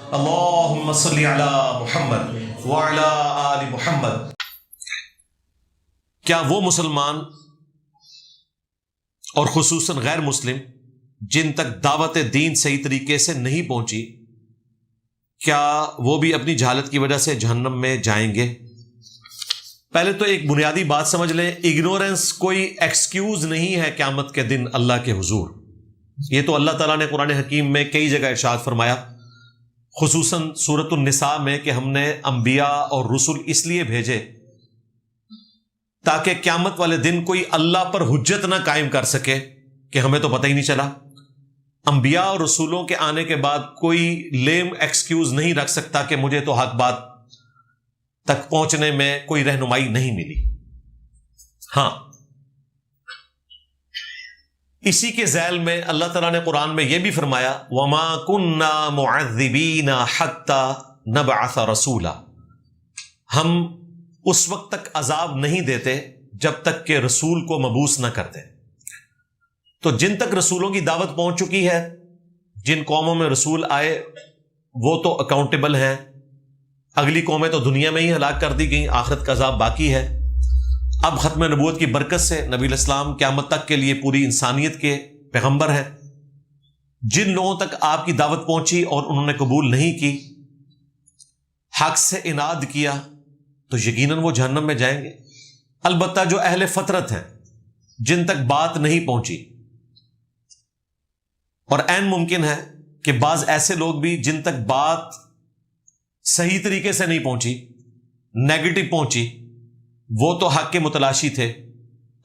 اللہم صلی علی محمد وعلی آل محمد۔ کیا وہ مسلمان اور خصوصاً غیر مسلم جن تک دعوت دین صحیح طریقے سے نہیں پہنچی، کیا وہ بھی اپنی جہالت کی وجہ سے جہنم میں جائیں گے؟ پہلے تو ایک بنیادی بات سمجھ لیں، اگنورنس کوئی ایکسکیوز نہیں ہے قیامت کے دن اللہ کے حضور۔ یہ تو اللہ تعالیٰ نے قرآن حکیم میں کئی جگہ ارشاد فرمایا، خصوصاً سورۃ النساء میں، کہ ہم نے انبیاء اور رسول اس لیے بھیجے تاکہ قیامت والے دن کوئی اللہ پر حجت نہ قائم کر سکے کہ ہمیں تو پتہ ہی نہیں چلا۔ انبیاء اور رسولوں کے آنے کے بعد کوئی لیم ایکسکیوز نہیں رکھ سکتا کہ مجھے تو حق بات تک پہنچنے میں کوئی رہنمائی نہیں ملی۔ ہاں، اسی کے ذیل میں اللہ تعالیٰ نے قرآن میں یہ بھی فرمایا، وَمَا كُنَّا مُعَذِّبِينَ حَتَّى نَبْعَثَ رَسُولًا، ہم اس وقت تک عذاب نہیں دیتے جب تک کہ رسول کو مبعوث نہ کرتے۔ تو جن تک رسولوں کی دعوت پہنچ چکی ہے، جن قوموں میں رسول آئے وہ تو اکاؤنٹیبل ہیں، اگلی قومیں تو دنیا میں ہی ہلاک کر دی گئیں، آخرت کا عذاب باقی ہے۔ اب ختم نبوت کی برکت سے نبی علیہ السلام قیامت تک کے لیے پوری انسانیت کے پیغمبر ہیں۔ جن لوگوں تک آپ کی دعوت پہنچی اور انہوں نے قبول نہیں کی، حق سے اناد کیا، تو یقیناً وہ جہنم میں جائیں گے۔ البتہ جو اہل فطرت ہیں، جن تک بات نہیں پہنچی، اور عین ممکن ہے کہ بعض ایسے لوگ بھی جن تک بات صحیح طریقے سے نہیں پہنچی، نیگیٹو پہنچی، وہ تو حق کے متلاشی تھے،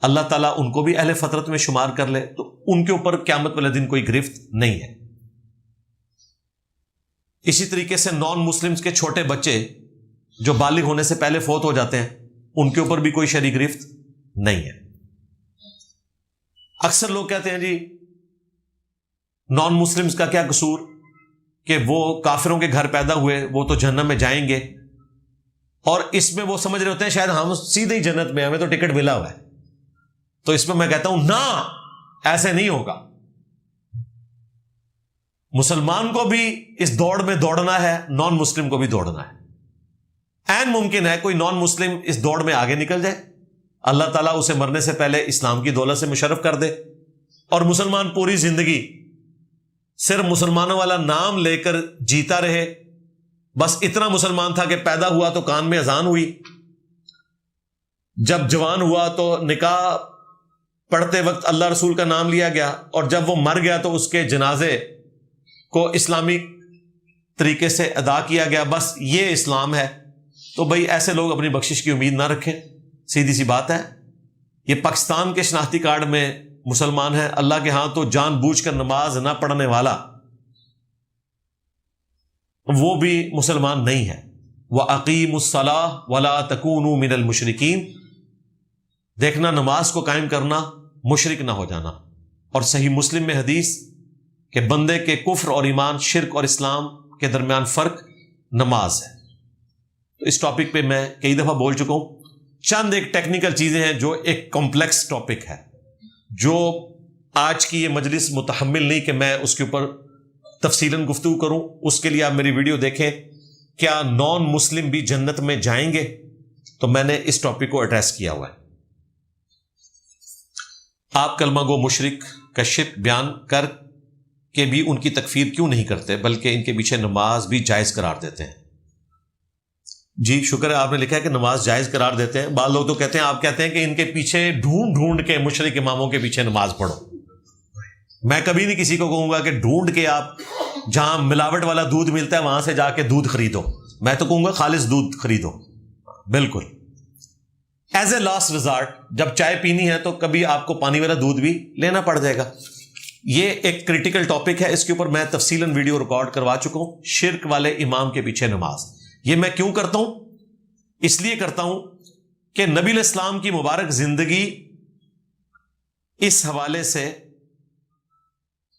اللہ تعالیٰ ان کو بھی اہل فطرت میں شمار کر لے، تو ان کے اوپر قیامت والے دن کوئی گرفت نہیں ہے۔ اسی طریقے سے نان مسلمز کے چھوٹے بچے جو بالغ ہونے سے پہلے فوت ہو جاتے ہیں، ان کے اوپر بھی کوئی شرعی گرفت نہیں ہے۔ اکثر لوگ کہتے ہیں جی نان مسلمز کا کیا قصور کہ وہ کافروں کے گھر پیدا ہوئے، وہ تو جہنم میں جائیں گے، اور اس میں وہ سمجھ رہے ہوتے ہیں شاید ہم سیدھے ہی جنت میں، ہمیں تو ٹکٹ ملا ہوا ہے۔ تو اس میں میں کہتا ہوں نہ، ایسے نہیں ہوگا۔ مسلمان کو بھی اس دوڑ میں دوڑنا ہے، نان مسلم کو بھی دوڑنا ہے۔ عین ممکن ہے کوئی نان مسلم اس دوڑ میں آگے نکل جائے، اللہ تعالیٰ اسے مرنے سے پہلے اسلام کی دولت سے مشرف کر دے، اور مسلمان پوری زندگی صرف مسلمانوں والا نام لے کر جیتا رہے، بس اتنا مسلمان تھا کہ پیدا ہوا تو کان میں اذان ہوئی، جب جوان ہوا تو نکاح پڑھتے وقت اللہ رسول کا نام لیا گیا، اور جب وہ مر گیا تو اس کے جنازے کو اسلامی طریقے سے ادا کیا گیا، بس یہ اسلام ہے۔ تو بھئی ایسے لوگ اپنی بخشش کی امید نہ رکھیں، سیدھی سی بات ہے۔ یہ پاکستان کے شناختی کارڈ میں مسلمان ہیں، اللہ کے ہاں تو جان بوجھ کر نماز نہ پڑھنے والا وہ بھی مسلمان نہیں ہے۔ وَأَقِيمُوا الصَّلَاةَ وَلَا تَكُونُوا مِنَ الْمُشْرِكِينَ، دیکھنا نماز کو قائم کرنا، مشرک نہ ہو جانا۔ اور صحیح مسلم میں حدیث کہ بندے کے کفر اور ایمان، شرک اور اسلام کے درمیان فرق نماز ہے۔ تو اس ٹاپک پہ میں کئی دفعہ بول چکا ہوں، چند ایک ٹیکنیکل چیزیں ہیں جو ایک کمپلیکس ٹاپک ہے، جو آج کی یہ مجلس متحمل نہیں کہ میں اس کے اوپر تفصیلاً گفتگو کروں۔ اس کے لیے آپ میری ویڈیو دیکھیں، کیا نان مسلم بھی جنت میں جائیں گے، تو میں نے اس ٹاپک کو ایڈریس کیا ہوا ہے۔ آپ کلمہ گو مشرک کا شرک بیان کر کے بھی ان کی تکفیر کیوں نہیں کرتے، بلکہ ان کے پیچھے نماز بھی جائز قرار دیتے ہیں؟ جی شکر ہے، آپ نے لکھا ہے کہ نماز جائز قرار دیتے ہیں۔ بعض لوگ تو کہتے ہیں، آپ کہتے ہیں کہ ان کے پیچھے ڈھونڈ ڈھونڈ کے مشرک اماموں کے پیچھے نماز پڑھو۔ میں کبھی نہیں کسی کو کہوں گا کہ ڈھونڈ کے آپ جہاں ملاوٹ والا دودھ ملتا ہے وہاں سے جا کے دودھ خریدو، میں تو کہوں گا خالص دودھ خریدو۔ بالکل ایز اے لاسٹ ریزارٹ، جب چائے پینی ہے تو کبھی آپ کو پانی والا دودھ بھی لینا پڑ جائے گا۔ یہ ایک کریٹیکل ٹاپک ہے، اس کے اوپر میں تفصیلاً ویڈیو ریکارڈ کروا چکا ہوں، شرک والے امام کے پیچھے نماز۔ یہ میں کیوں کرتا ہوں؟ اس لیے کرتا ہوں کہ نبی علیہ السلام کی مبارک زندگی اس حوالے سے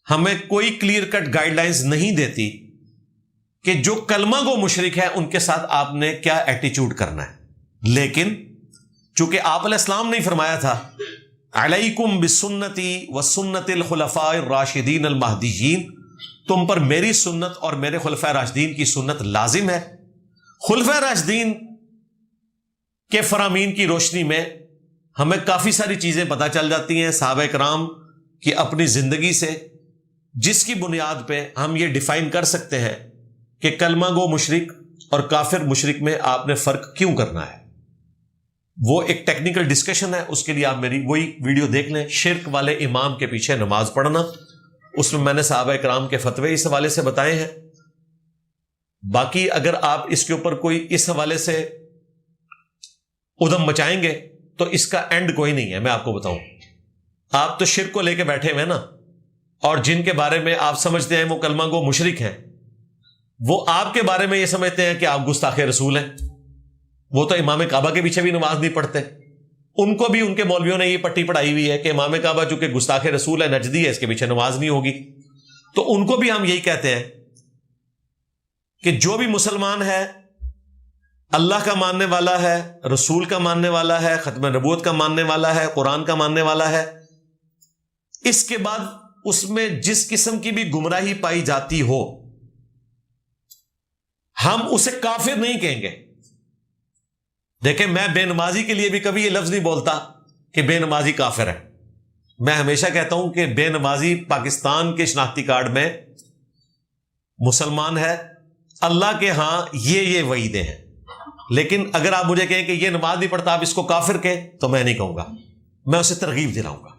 ہمیں کوئی کلیئر کٹ گائیڈ لائنز نہیں دیتی کہ جو کلمہ گو مشرک ہے ان کے ساتھ آپ نے کیا ایٹیچیوڈ کرنا ہے۔ لیکن چونکہ آپ علیہ السلام نے فرمایا تھا، علیکم بسنتی وسنت الخلفاء الراشدین المہدیین تم پر میری سنت اور میرے خلفائے راشدین کی سنت لازم ہے. خلفائے راشدین کے فرامین کی روشنی میں ہمیں کافی ساری چیزیں پتہ چل جاتی ہیں صحابہ کرام کی اپنی زندگی سے، جس کی بنیاد پہ ہم یہ ڈیفائن کر سکتے ہیں کہ کلمہ گو مشرک اور کافر مشرک میں آپ نے فرق کیوں کرنا ہے. وہ ایک ٹیکنیکل ڈسکشن ہے، اس کے لیے آپ میری وہی ویڈیو دیکھ لیں، شرک والے امام کے پیچھے نماز پڑھنا. اس میں نے صحابہ کرام کے فتوے اس حوالے سے بتائے ہیں. باقی اگر آپ اس کے اوپر کوئی اس حوالے سے ادھم مچائیں گے تو اس کا اینڈ کوئی نہیں ہے. میں آپ کو بتاؤں، آپ تو شرک کو لے کے بیٹھے ہوئے نا، اور جن کے بارے میں آپ سمجھتے ہیں وہ کلمہ گو مشرک ہیں، وہ آپ کے بارے میں یہ سمجھتے ہیں کہ آپ گستاخ رسول ہیں. وہ تو امام کعبہ کے پیچھے بھی نماز نہیں پڑھتے. ان کو بھی ان کے مولویوں نے یہ پٹی پڑھائی ہوئی ہے کہ امام کعبہ چونکہ گستاخ رسول ہے، نجدی ہے، اس کے پیچھے نماز نہیں ہوگی. تو ان کو بھی ہم یہی کہتے ہیں کہ جو بھی مسلمان ہے، اللہ کا ماننے والا ہے، رسول کا ماننے والا ہے، ختم نبوت کا ماننے والا ہے، قرآن کا ماننے والا ہے، اس کے بعد اس میں جس قسم کی بھی گمراہی پائی جاتی ہو، ہم اسے کافر نہیں کہیں گے. دیکھیں، میں بے نمازی کے لیے بھی کبھی یہ لفظ نہیں بولتا کہ بے نمازی کافر ہے. میں ہمیشہ کہتا ہوں کہ بے نمازی پاکستان کے شناختی کارڈ میں مسلمان ہے، اللہ کے ہاں یہ وعیدیں ہیں. لیکن اگر آپ مجھے کہیں کہ یہ نماز نہیں پڑھتا، آپ اس کو کافر کہیں، تو میں نہیں کہوں گا. میں اسے ترغیب دلاؤں گا.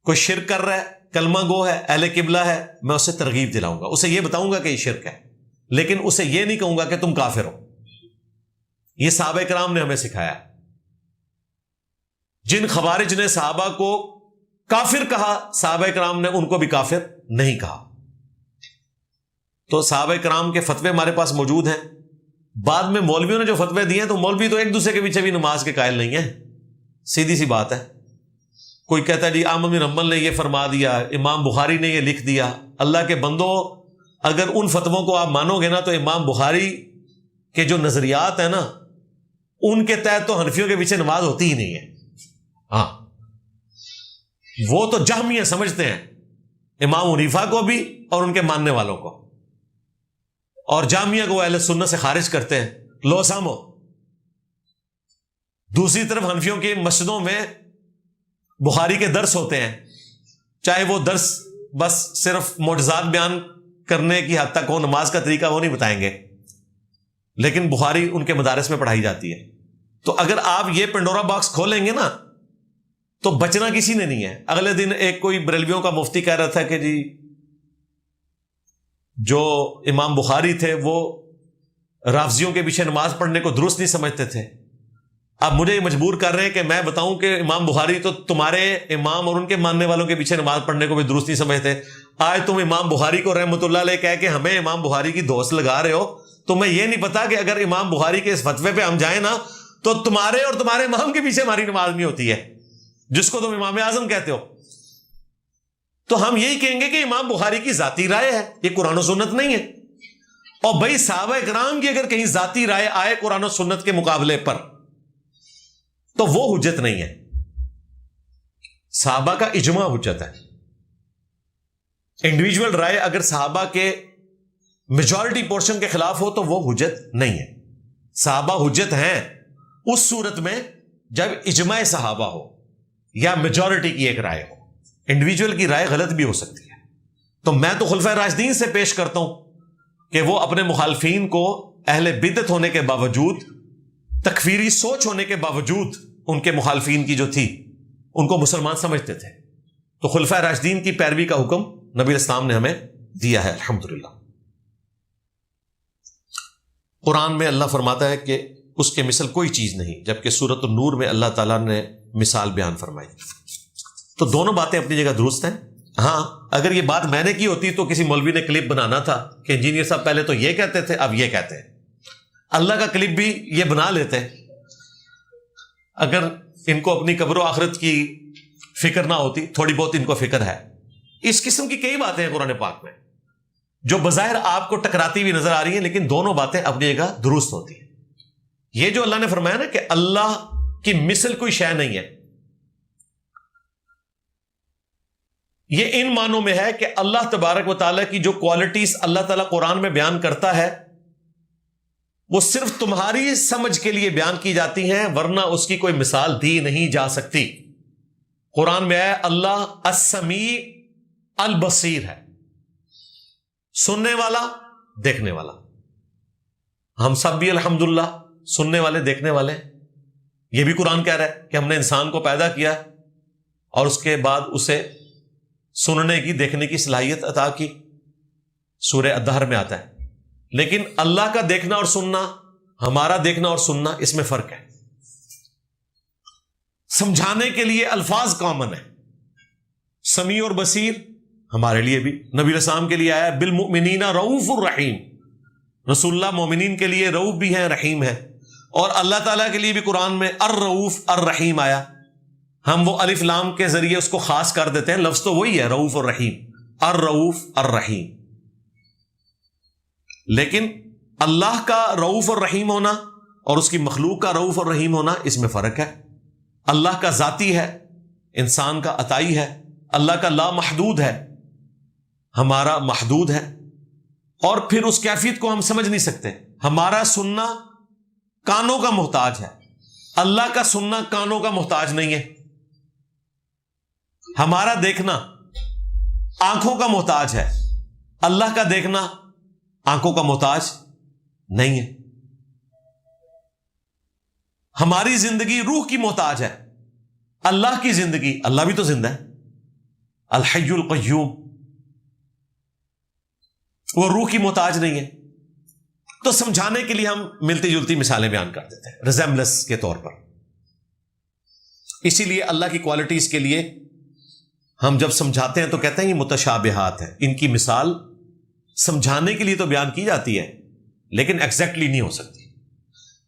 کوئی شرک کر رہا ہے، کلمہ گو ہے، اہل قبلہ ہے، میں اسے ترغیب دلاؤں گا، اسے یہ بتاؤں گا کہ یہ شرک ہے، لیکن اسے یہ نہیں کہوں گا کہ تم کافر ہو. یہ صحابہ کرام نے ہمیں سکھایا. جن خوارج نے صحابہ کو کافر کہا، صحابہ کرام نے ان کو بھی کافر نہیں کہا. تو صحابہ کرام کے فتوے ہمارے پاس موجود ہیں. بعد میں مولویوں نے جو فتوے دیے ہیں، تو مولوی تو ایک دوسرے کے پیچھے بھی نماز کے قائل نہیں ہیں. سیدھی سی بات ہے. کوئی کہتا ہے جی احمد بن حنبل نے یہ فرما دیا، امام بخاری نے یہ لکھ دیا. اللہ کے بندو، اگر ان فتووں کو آپ مانو گے نا، تو امام بخاری کے جو نظریات ہیں نا، ان کے تحت تو حنفیوں کے پیچھے نماز ہوتی ہی نہیں ہے. ہاں، وہ تو جہمیہ سمجھتے ہیں امام حنیفہ کو بھی اور ان کے ماننے والوں کو، اور جامعہ کو اہل سنت سے خارج کرتے ہیں. لو سامو. دوسری طرف حنفیوں کی مسجدوں میں بخاری کے درس ہوتے ہیں، چاہے وہ درس بس صرف معجزات بیان کرنے کی حد تک ہو، نماز کا طریقہ وہ نہیں بتائیں گے، لیکن بخاری ان کے مدارس میں پڑھائی جاتی ہے. تو اگر آپ یہ پنڈورا باکس کھولیں گے نا، تو بچنا کسی نے نہیں ہے. اگلے دن ایک کوئی بریلویوں کا مفتی کہہ رہا تھا کہ جی جو امام بخاری تھے وہ رافضیوں کے پیچھے نماز پڑھنے کو درست نہیں سمجھتے تھے. اب مجھے مجبور کر رہے ہیں کہ میں بتاؤں کہ امام بخاری تو تمہارے امام اور ان کے ماننے والوں کے پیچھے نماز پڑھنے کو بھی درست نہیں سمجھتے. آج تم امام بخاری کو رحمۃ اللہ علیہ کہہ کے ہمیں امام بخاری کی دوست لگا رہے ہو. تمہیں یہ نہیں پتا کہ اگر امام بخاری کے اس فتوے پہ ہم جائیں نا، تو تمہارے اور تمہارے امام کے پیچھے ہماری نماز نہیں ہوتی ہے، جس کو تم امام اعظم کہتے ہو. تو ہم یہی کہیں گے کہ امام بخاری کی ذاتی رائے ہے، یہ قرآن و سنت نہیں ہے. اور بھائی صحابہ کرام کی اگر کہیں ذاتی رائے آئے قرآن و سنت کے مقابلے پر، تو وہ حجت نہیں ہے. صحابہ کا اجماع حجت ہے. انڈیویجول رائے اگر صحابہ کے میجورٹی پورشن کے خلاف ہو تو وہ حجت نہیں ہے. صحابہ حجت ہیں اس صورت میں جب اجماع صحابہ ہو یا میجورٹی کی ایک رائے ہو. انڈیویجول کی رائے غلط بھی ہو سکتی ہے. تو میں تو خلفائے راشدین سے پیش کرتا ہوں کہ وہ اپنے مخالفین کو اہل بدعت ہونے کے باوجود، تکفیری سوچ ہونے کے باوجود، ان کے مخالفین کی جو تھی ان کو مسلمان سمجھتے تھے. تو خلفائے راشدین کی پیروی کا حکم نبی اسلام نے ہمیں دیا ہے الحمدللہ. قرآن میں اللہ فرماتا ہے کہ اس کے مثل کوئی چیز نہیں، جبکہ سورۃ النور میں اللہ تعالیٰ نے مثال بیان فرمائی. تو دونوں باتیں اپنی جگہ درست ہیں. ہاں، اگر یہ بات میں نے کی ہوتی تو کسی مولوی نے کلپ بنانا تھا کہ انجینئر صاحب پہلے تو یہ کہتے تھے اب یہ کہتے ہیں. اللہ کا کلپ بھی یہ بنا لیتے اگر ان کو اپنی قبر و آخرت کی فکر نہ ہوتی. تھوڑی بہت ان کو فکر ہے. اس قسم کی کئی باتیں ہیں قرآن پاک میں جو بظاہر آپ کو ٹکراتی ہوئی نظر آ رہی ہیں، لیکن دونوں باتیں اپنی جگہ درست ہوتی ہیں. یہ جو اللہ نے فرمایا نا کہ اللہ کی مثل کوئی شے نہیں ہے، یہ ان معنوں میں ہے کہ اللہ تبارک و تعالیٰ کی جو کوالٹیز اللہ تعالیٰ قرآن میں بیان کرتا ہے وہ صرف تمہاری سمجھ کے لیے بیان کی جاتی ہیں، ورنہ اس کی کوئی مثال دی نہیں جا سکتی۔ قرآن میں ہے اللہ السمیع البصیر ہے، سننے والا، دیکھنے والا۔ ہم سب بھی الحمدللہ سننے والے، دیکھنے والے۔ یہ بھی قرآن کہہ رہا ہے کہ ہم نے انسان کو پیدا کیا اور اس کے بعد اسے سننے کی، دیکھنے کی صلاحیت عطا کی، سورہ الدہر میں آتا ہے۔ لیکن اللہ کا دیکھنا اور سننا، ہمارا دیکھنا اور سننا، اس میں فرق ہے۔ سمجھانے کے لیے الفاظ کامن ہیں، سمیع اور بصیر ہمارے لیے بھی، نبی علیہ السلام کے لیے آیا بالمؤمنین رؤوف الرحیم، رسول اللہ مومنین کے لیے رؤوف بھی ہیں، رحیم ہے۔ اور اللہ تعالیٰ کے لیے بھی قرآن میں الرؤوف الرحیم آیا، ہم وہ الف لام کے ذریعے اس کو خاص کر دیتے ہیں، لفظ تو وہی ہے رؤوف الرحیم، الرؤوف الرحیم۔ لیکن اللہ کا رؤوف الرحیم ہونا اور اس کی مخلوق کا رؤوف الرحیم ہونا، اس میں فرق ہے۔ اللہ کا ذاتی ہے، انسان کا عطائی ہے۔ اللہ کا لا محدود ہے، ہمارا محدود ہے، اور پھر اس کیفیت کو ہم سمجھ نہیں سکتے۔ ہمارا سننا کانوں کا محتاج ہے، اللہ کا سننا کانوں کا محتاج نہیں ہے۔ ہمارا دیکھنا آنکھوں کا محتاج ہے، اللہ کا دیکھنا آنکھوں کا محتاج نہیں ہے۔ ہماری زندگی روح کی محتاج ہے، اللہ کی زندگی، اللہ بھی تو زندہ ہے، الحی القیوم، وہ روح کی محتاج نہیں ہے۔ تو سمجھانے کے لیے ہم ملتی جلتی مثالیں بیان کر دیتے ہیں ریزیمبلنس کے طور پر۔ اسی لیے اللہ کی کوالٹیز کے لیے ہم جب سمجھاتے ہیں تو کہتے ہیں یہ متشابہات ہیں، ان کی مثال سمجھانے کے لیے تو بیان کی جاتی ہے لیکن ایگزیکٹلی نہیں ہو سکتی۔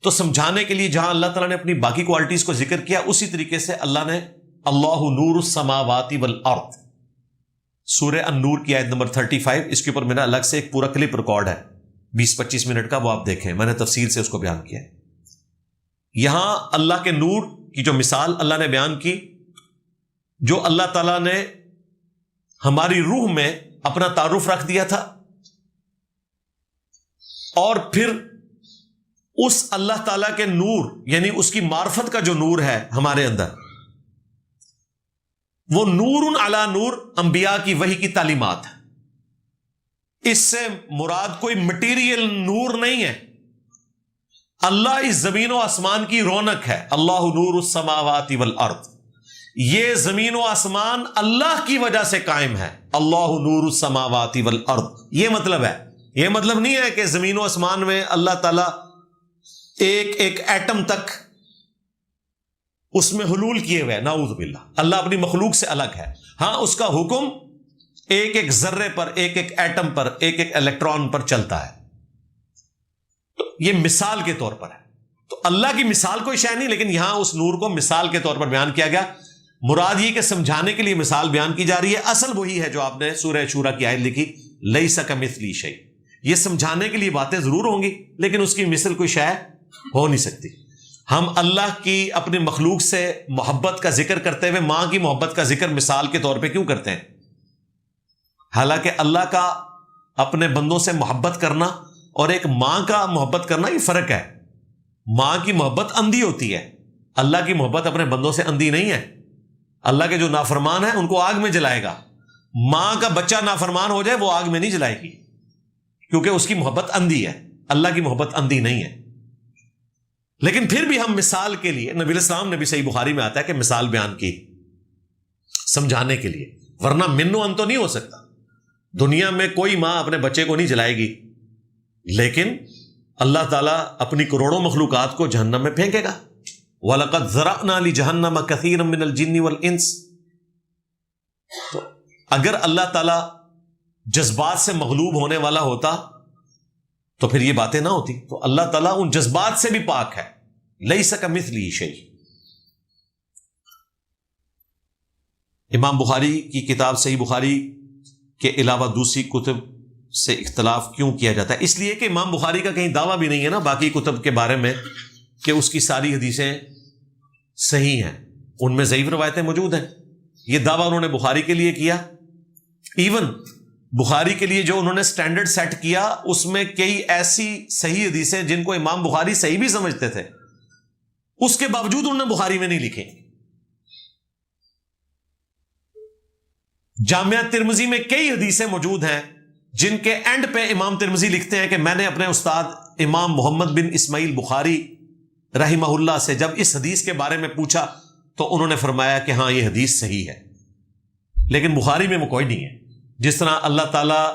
تو سمجھانے کے لیے جہاں اللہ تعالیٰ نے اپنی باقی کوالٹیز کو ذکر کیا، اسی طریقے سے اللہ نے اللہ نور السماوات والارض، سورہ النور کی آیت نمبر 35، اس کے اوپر میرا الگ سے ایک پورا کلپ ریکارڈ ہے 20-25 منٹ کا، وہ آپ دیکھیں، میں نے تفصیل سے اس کو بیان کیا ہے۔ یہاں اللہ کے نور کی جو مثال اللہ نے بیان کی، جو اللہ تعالیٰ نے ہماری روح میں اپنا تعارف رکھ دیا تھا، اور پھر اس اللہ تعالیٰ کے نور، یعنی اس کی معرفت کا جو نور ہے ہمارے اندر، وہ نور علی نور انبیاء کی وحی کی تعلیمات ہے۔ اس سے مراد کوئی مٹیریل نور نہیں ہے۔ اللہ اس زمین و آسمان کی رونق ہے، اللہ نور السماوات والارض، یہ زمین و آسمان اللہ کی وجہ سے قائم ہے، اللہ نور السماوات والارض، یہ مطلب ہے۔ یہ مطلب نہیں ہے کہ زمین و آسمان میں اللہ تعالیٰ ایک ایک ایٹم تک اس میں حلول کیے ہوئے، نعوذ باللہ، اللہ اپنی مخلوق سے الگ ہے۔ ہاں، اس کا حکم ایک ایک ذرے پر، ایک ایک ایٹم پر، ایک ایک الیکٹران پر چلتا ہے۔ تو یہ مثال کے طور پر ہے، تو اللہ کی مثال کوئی شے نہیں، لیکن یہاں اس نور کو مثال کے طور پر بیان کیا گیا۔ مراد یہ کہ سمجھانے کے لیے مثال بیان کی جا رہی ہے، اصل وہی ہے جو آپ نے سورہ شورا کی آیت لکھی، لیس کمثلہ شیء۔ یہ سمجھانے کے لیے باتیں ضرور ہوں گی لیکن اس کی مثل کوئی شے ہو نہیں سکتی۔ ہم اللہ کی اپنی مخلوق سے محبت کا ذکر کرتے ہوئے ماں کی محبت کا ذکر مثال کے طور پہ کیوں کرتے ہیں؟ حالانکہ اللہ کا اپنے بندوں سے محبت کرنا اور ایک ماں کا محبت کرنا یہ فرق ہے۔ ماں کی محبت اندھی ہوتی ہے، اللہ کی محبت اپنے بندوں سے اندھی نہیں ہے۔ اللہ کے جو نافرمان ہیں ان کو آگ میں جلائے گا، ماں کا بچہ نافرمان ہو جائے وہ آگ میں نہیں جلائے گی، کیونکہ اس کی محبت اندھی ہے، اللہ کی محبت اندھی نہیں ہے۔ لیکن پھر بھی ہم مثال کے لیے، نبی علیہ السلام نے بھی صحیح بخاری میں آتا ہے کہ مثال بیان کی سمجھانے کے لیے، ورنہ من و ان تو نہیں ہو سکتا۔ دنیا میں کوئی ماں اپنے بچے کو نہیں جلائے گی، لیکن اللہ تعالیٰ اپنی کروڑوں مخلوقات کو جہنم میں پھینکے گا۔ وَلَقَدْ ذَرَأْنَا لِجَهَنَّمَ كَثِيرًا مِنَ الْجِنِّ وَالْإِنسِ۔ تو اگر اللہ تعالیٰ جذبات سے مغلوب ہونے والا ہوتا تو پھر یہ باتیں نہ ہوتی۔ تو اللہ تعالیٰ ان جذبات سے بھی پاک ہے، لَيْسَ كَمِثْلِهِ شَيْءٌ۔ امام بخاری کی کتاب صحیح بخاری کے علاوہ دوسری کتب سے اختلاف کیوں کیا جاتا ہے؟ اس لیے کہ امام بخاری کا کہیں دعویٰ بھی نہیں ہے نا باقی کتب کے بارے میں کہ اس کی ساری حدیثیں صحیح ہیں، ان میں ضعیف روایتیں موجود ہیں۔ یہ دعویٰ انہوں نے بخاری کے لیے کیا ایون بخاری کے لیے جو انہوں نے سٹینڈرڈ سیٹ کیا اس میں کئی ایسی صحیح حدیثیں جن کو امام بخاری صحیح بھی سمجھتے تھے اس کے باوجود انہوں نے بخاری میں نہیں لکھے. جامعہ ترمذی میں کئی حدیثیں موجود ہیں جن کے اینڈ پہ امام ترمذی لکھتے ہیں کہ میں نے اپنے استاد امام محمد بن اسماعیل بخاری رحمہ اللہ سے جب اس حدیث کے بارے میں پوچھا تو انہوں نے فرمایا کہ ہاں یہ حدیث صحیح ہے. لیکن بخاری میں وہ کوئی نہیں ہے. جس طرح اللہ تعالیٰ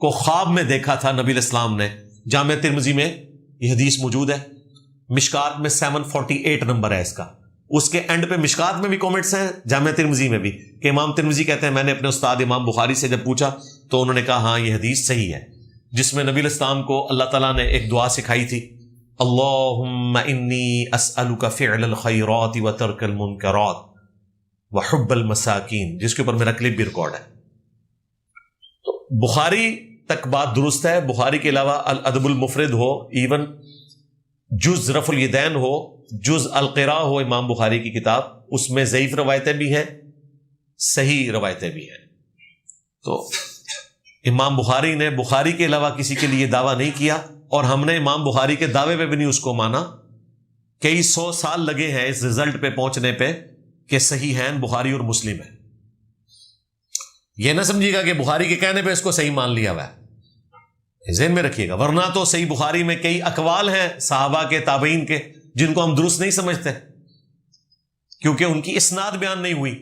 کو خواب میں دیکھا تھا نبی الاسلام نے, جامعہ ترمذی میں یہ حدیث موجود ہے. مشکات میں 748 نمبر ہے اس کا. اس کے اینڈ پہ مشکات میں بھی کومنٹس ہیں, جامعہ ترمذی میں بھی, کہ امام ترمذی کہتے ہیں میں نے اپنے استاد امام بخاری سے جب پوچھا تو انہوں نے کہا ہاں یہ حدیث صحیح ہے, جس میں نبی الاسلام کو اللہ تعالیٰ نے ایک دعا سکھائی تھی, اللہم انی اسألک فعل الخیرات وترک المنکرات وحب المساکین, جس کے اوپر میرا کلپ بھی ریکارڈ ہے. تو بخاری تک بات درست ہے. بخاری کے علاوہ الادب المفرد ہو, ایون جز رفع الیدین ہو, جز القراء ہو امام بخاری کی کتاب, اس میں ضعیف روایتیں بھی ہیں, صحیح روایتیں بھی ہیں. تو امام بخاری نے بخاری کے علاوہ کسی کے لیے دعویٰ نہیں کیا, اور ہم نے امام بخاری کے دعوے پہ بھی نہیں اس کو مانا. کئی 100 سال لگے ہیں اس رزلٹ پہ پہنچنے پہ کہ صحیح ہیں بخاری اور مسلم ہے. یہ نہ سمجھیے گا کہ بخاری کے کہنے پہ اس کو صحیح مان لیا ہوا ہے, ذہن میں رکھیے گا. ورنہ تو صحیح بخاری میں کئی اقوال ہیں صحابہ کے, تابعین کے, جن کو ہم درست نہیں سمجھتے کیونکہ ان کی اسناد بیان نہیں ہوئی.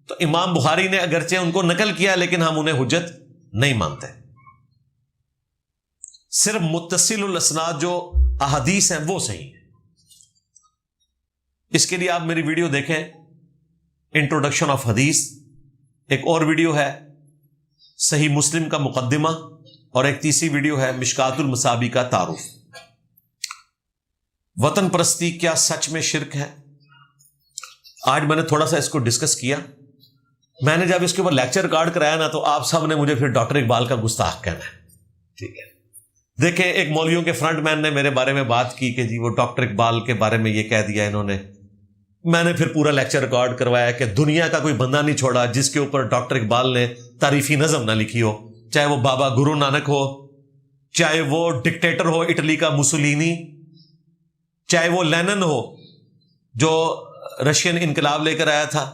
تو امام بخاری نے اگرچہ ان کو نقل کیا لیکن ہم انہیں حجت نہیں مانتے. صرف متصل الاسناد جو احادیث ہیں وہ صحیح ہیں. اس کے لیے آپ میری ویڈیو دیکھیں, انٹروڈکشن آف حدیث. ایک اور ویڈیو ہے صحیح مسلم کا مقدمہ, اور ایک تیسری ویڈیو ہے مشکات المصابیح کا تعارف. وطن پرستی کیا سچ میں شرک ہے؟ آج میں نے تھوڑا سا اس کو ڈسکس کیا. میں نے جب اس کے اوپر لیکچر ریکارڈ کرایا نا تو آپ سب نے مجھے پھر ڈاکٹر اقبال کا گستاخ کہنا ہے. ٹھیک ہے, دیکھیں ایک مولویوں کے فرنٹ مین نے میرے بارے میں بات کی کہ جی وہ ڈاکٹر اقبال کے بارے میں یہ کہہ دیا انہوں نے. میں نے پھر پورا لیکچر ریکارڈ کروایا کہ دنیا کا کوئی بندہ نہیں چھوڑا جس کے اوپر ڈاکٹر اقبال نے تعریفی نظم نہ لکھی ہو, چاہے وہ بابا گرو نانک ہو, چاہے وہ ڈکٹیٹر ہو اٹلی کا مسولینی, چاہے وہ لینن ہو جو رشین انقلاب لے کر آیا تھا,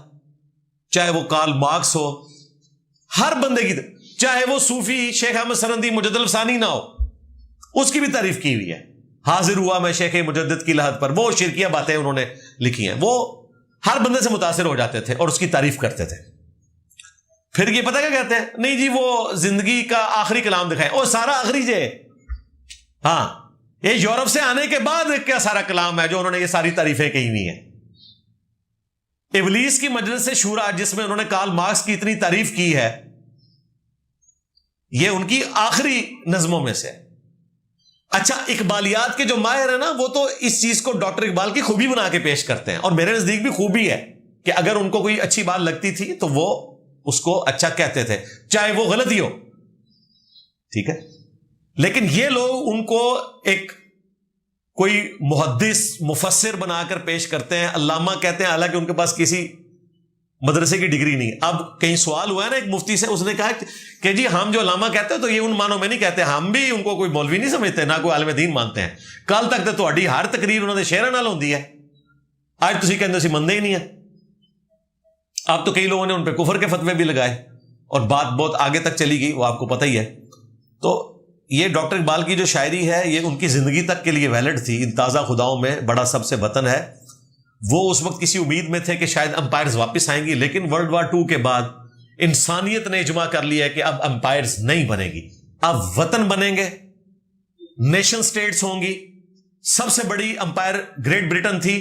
چاہے وہ کارل مارکس ہو, ہر بندے کی, چاہے وہ صوفی شیخ احمد سرندی مجدد الفسانی نہ ہو, اس کی بھی تعریف کی ہوئی ہے. حاضر ہوا میں شیخ مجدد کی لحد پر, وہ شرکیہ باتیں انہوں نے لکھی ہیں. وہ ہر بندے سے متاثر ہو جاتے تھے اور اس کی تعریف کرتے تھے. پھر یہ پتہ کیا کہتے ہیں, نہیں جی وہ زندگی کا آخری کلام دکھائیں, اور سارا آخری جے, ہاں یہ یورپ سے آنے کے بعد کیا سارا کلام ہے جو انہوں نے یہ ساری تعریفیں کہی ہوئی ہیں. ابلیس کی مجلس شورا جس میں انہوں نے کارل مارکس کی اتنی تعریف کی ہے, یہ ان کی آخری نظموں میں سے. اچھا, اقبالیات کے جو ماہر ہیں نا وہ تو اس چیز کو ڈاکٹر اقبال کی خوبی بنا کے پیش کرتے ہیں, اور میرے نزدیک بھی خوبی ہے کہ اگر ان کو کوئی اچھی بات لگتی تھی تو وہ اس کو اچھا کہتے تھے, چاہے وہ غلطی ہو. ٹھیک ہے, لیکن یہ لوگ ان کو ایک کوئی محدث مفسر بنا کر پیش کرتے ہیں, علامہ کہتے ہیں, حالانکہ ان کے پاس کسی مدرسے کی ڈگری نہیں. اب کہیں سوال ہوا ہے نا ایک مفتی سے, اس نے کہا کہ جی ہم جو علامہ کہتے ہیں تو یہ ان معنوں میں نہیں کہتے, ہم بھی ان کو کوئی مولوی نہیں سمجھتے, نہ کوئی عالم دین مانتے ہیں. کل تک تو تہاڈی ہر تقریر انہوں نے شعر نال ہوندی ہے, آج تسی کہندے سی مندے ہی نہیں ہے. اب تو کئی لوگوں نے ان پہ کفر کے فتوے بھی لگائے اور بات بہت آگے تک چلی گئی, وہ آپ کو پتہ ہی ہے. تو یہ ڈاکٹر اقبال کی جو شاعری ہے یہ ان کی زندگی تک کے لیے ویلڈ تھی. ان تازہ خداؤں میں بڑا سب سے وطن ہے, وہ اس وقت کسی امید میں تھے کہ شاید امپائرز واپس آئیں گی, لیکن ورلڈ وار 2 کے بعد انسانیت نے اجماع کر لیا ہے کہ اب امپائرز نہیں بنے گی, اب وطن بنیں گے, نیشن سٹیٹس ہوں گی. سب سے بڑی امپائر گریٹ برٹن تھی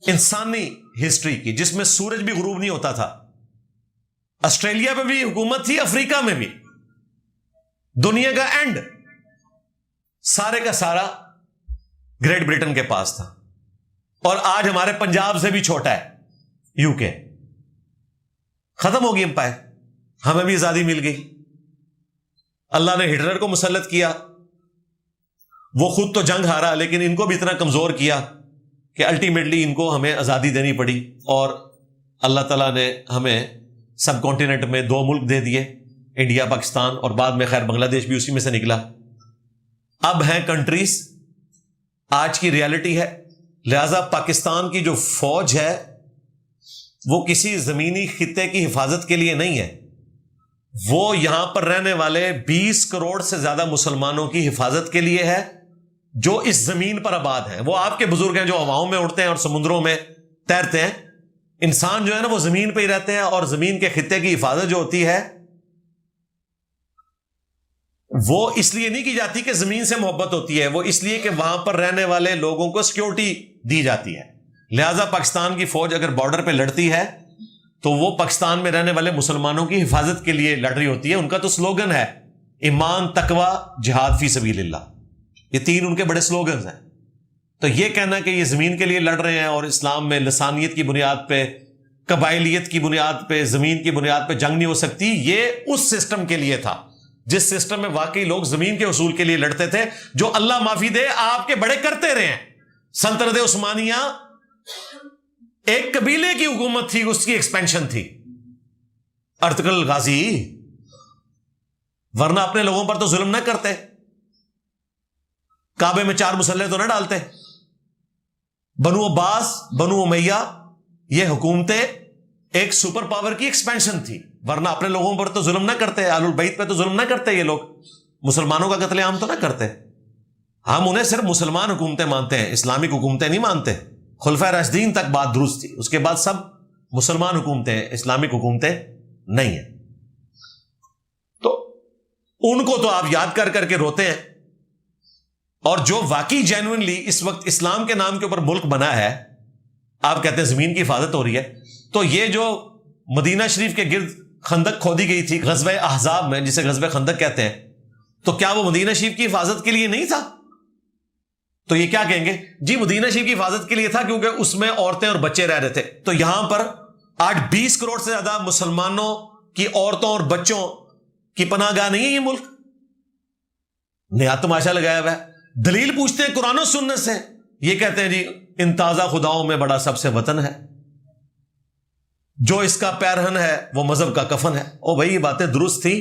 انسانی ہسٹری کی, جس میں سورج بھی غروب نہیں ہوتا تھا. آسٹریلیا پہ بھی حکومت تھی, افریقہ میں بھی. دنیا کا اینڈ سارے کا سارا گریٹ برٹن کے پاس تھا, اور آج ہمارے پنجاب سے بھی چھوٹا ہے یو کے. ختم ہوگی امپائر, ہمیں بھی آزادی مل گئی. اللہ نے ہٹلر کو مسلط کیا, وہ خود تو جنگ ہارا لیکن ان کو بھی اتنا کمزور کیا کہ الٹیمیٹلی ان کو ہمیں آزادی دینی پڑی, اور اللہ تعالیٰ نے ہمیں سب کانٹیننٹ میں 2 ملک دے دیے, انڈیا، پاکستان، اور بعد میں خیر بنگلہ دیش بھی اسی میں سے نکلا. اب ہیں کنٹریز، آج کی ریالٹی ہے. لہذا پاکستان کی جو فوج ہے وہ کسی زمینی خطے کی حفاظت کے لیے نہیں ہے، وہ یہاں پر رہنے والے 20 کروڑ سے زیادہ مسلمانوں کی حفاظت کے لیے ہے جو اس زمین پر آباد ہیں. وہ آپ کے بزرگ ہیں جو ہواؤں میں اڑتے ہیں اور سمندروں میں تیرتے ہیں. انسان جو ہے نا وہ زمین پہ ہی رہتے ہیں، اور زمین کے خطے کی حفاظت جو ہوتی ہے وہ اس لیے نہیں کی جاتی کہ زمین سے محبت ہوتی ہے، وہ اس لیے کہ وہاں پر رہنے والے لوگوں کو سیکیورٹی دی جاتی ہے. لہذا پاکستان کی فوج اگر بارڈر پہ لڑتی ہے تو وہ پاکستان میں رہنے والے مسلمانوں کی حفاظت کے لیے لڑ رہی ہوتی ہے. ان کا تو سلوگن ہے ایمان، تقوی، جہاد فی سبیل اللہ. یہ 3 ان کے بڑے سلوگنز ہیں. تو یہ کہنا کہ یہ زمین کے لیے لڑ رہے ہیں اور اسلام میں لسانیت کی بنیاد پہ، قبائلیت کی بنیاد پہ، زمین کی بنیاد پہ جنگ نہیں ہو سکتی، یہ اس سسٹم کے لیے تھا جس سسٹم میں واقعی لوگ زمین کے اصول کے لیے لڑتے تھے، جو اللہ معافی دے آپ کے بڑے کرتے رہے ہیں. سلطنت عثمانیہ ایک قبیلے کی حکومت تھی، اس کی ایکسپینشن تھی. ارطغرل غازی ورنہ اپنے لوگوں پر تو ظلم نہ کرتے، کعبے میں 4 مسلح تو نہ ڈالتے. بنو عباس، بنو امیہ، یہ حکومتیں ایک سپر پاور کی ایکسپینشن تھی، ورنہ اپنے لوگوں پر تو ظلم نہ کرتے. اہل البیت پہ تو ظلم نہ کرتے، یہ لوگ مسلمانوں کا قتل عام تو نہ کرتے. ہم انہیں صرف مسلمان حکومتیں مانتے ہیں، اسلامک حکومتیں نہیں مانتے. خلفائے راشدین تک بات درست تھی، اس کے بعد سب مسلمان حکومتیں، اسلامک حکومتیں نہیں ہیں. تو ان کو تو آپ یاد کر کر کے روتے ہیں. اور جو واقعی جینوئنلی اس وقت اسلام کے نام کے اوپر ملک بنا ہے، آپ کہتے ہیں زمین کی حفاظت ہو رہی ہے، تو یہ جو مدینہ شریف کے گرد خندق کھودی گئی تھی غزوہ احزاب میں، جسے غزوہ خندق کہتے ہیں، تو کیا وہ مدینہ شریف کی حفاظت کے لیے نہیں تھا؟ تو یہ کیا کہیں گے؟ جی مدینہ شریف کی حفاظت کے لیے تھا کیونکہ اس میں عورتیں اور بچے رہ رہے تھے. تو یہاں پر آج 20 کروڑ سے زیادہ مسلمانوں کی عورتوں اور بچوں کی پناہ گاہ نہیں ہے یہ ملک. نیا تماشا لگایا ہوا ہے. دلیل پوچھتے ہیں قرآن و سنت سے، یہ کہتے ہیں جی ان تازہ خداؤں میں بڑا سب سے وطن ہے، جو اس کا پیرہن ہے وہ مذہب کا کفن ہے. او بھائی یہ باتیں درست تھی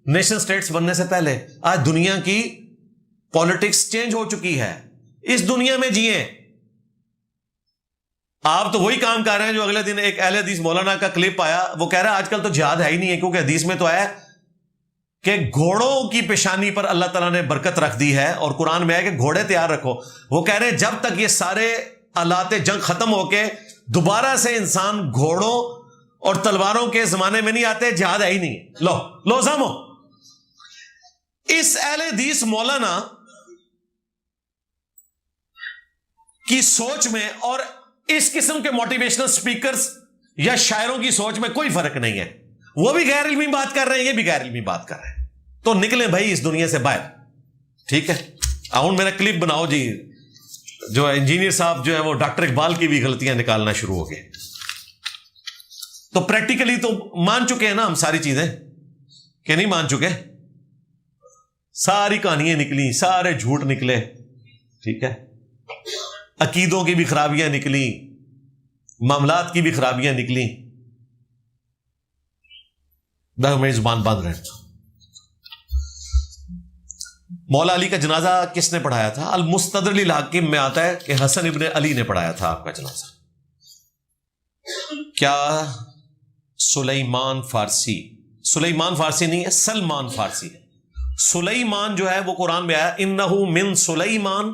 نیشن سٹیٹس بننے سے پہلے. آج دنیا کی پالیٹکس چینج ہو چکی ہے، اس دنیا میں جیئیں. آپ تو وہی کام کر رہے ہیں جو اگلے دن ایک اہل حدیث مولانا کا کلپ آیا، وہ کہہ رہا ہے آج کل تو جہاد ہے ہی نہیں ہے، کیونکہ حدیث میں تو ہے کہ گھوڑوں کی پیشانی پر اللہ تعالیٰ نے برکت رکھ دی ہے، اور قرآن میں ہے کہ گھوڑے تیار رکھو. وہ کہہ رہے ہیں جب تک یہ سارے آلات جنگ ختم ہو کے دوبارہ سے انسان گھوڑوں اور تلواروں کے زمانے میں نہیں آتے، جہاد ہے ہی نہیں ہے. لو سامو، اس اہل حدیث مولانا کی سوچ میں اور اس قسم کے موٹیویشنل سپیکرز یا شاعروں کی سوچ میں کوئی فرق نہیں ہے. وہ بھی غیر علمی بات کر رہے ہیں، یہ بھی غیر علمی بات کر رہے ہیں. تو نکلیں بھائی اس دنیا سے باہر. ٹھیک ہے، آؤں میرا کلپ بناؤ جی. جو انجینئر صاحب جو ہے وہ ڈاکٹر اقبال کی بھی غلطیاں نکالنا شروع ہو گئے. تو پریکٹیکلی تو مان چکے ہیں نا ہم ساری چیزیں، کہ نہیں مان چکے؟ ساری کہانیاں نکلی، سارے جھوٹ نکلے. ٹھیک ہے، عقیدوں کی بھی خرابیاں نکلی، معاملات کی بھی خرابیاں نکلی. میری زبان بند رہے. مولا علی کا جنازہ کس نے پڑھایا تھا؟ المستدرک للحاکم میں آتا ہے کہ حسن ابن علی نے پڑھایا تھا آپ کا جنازہ. کیا سلیمان فارسی؟ سلیمان فارسی نہیں ہے، سلمان فارسی ہے. سلیمان جو ہے وہ قرآن میں آیا انہو من سلیمان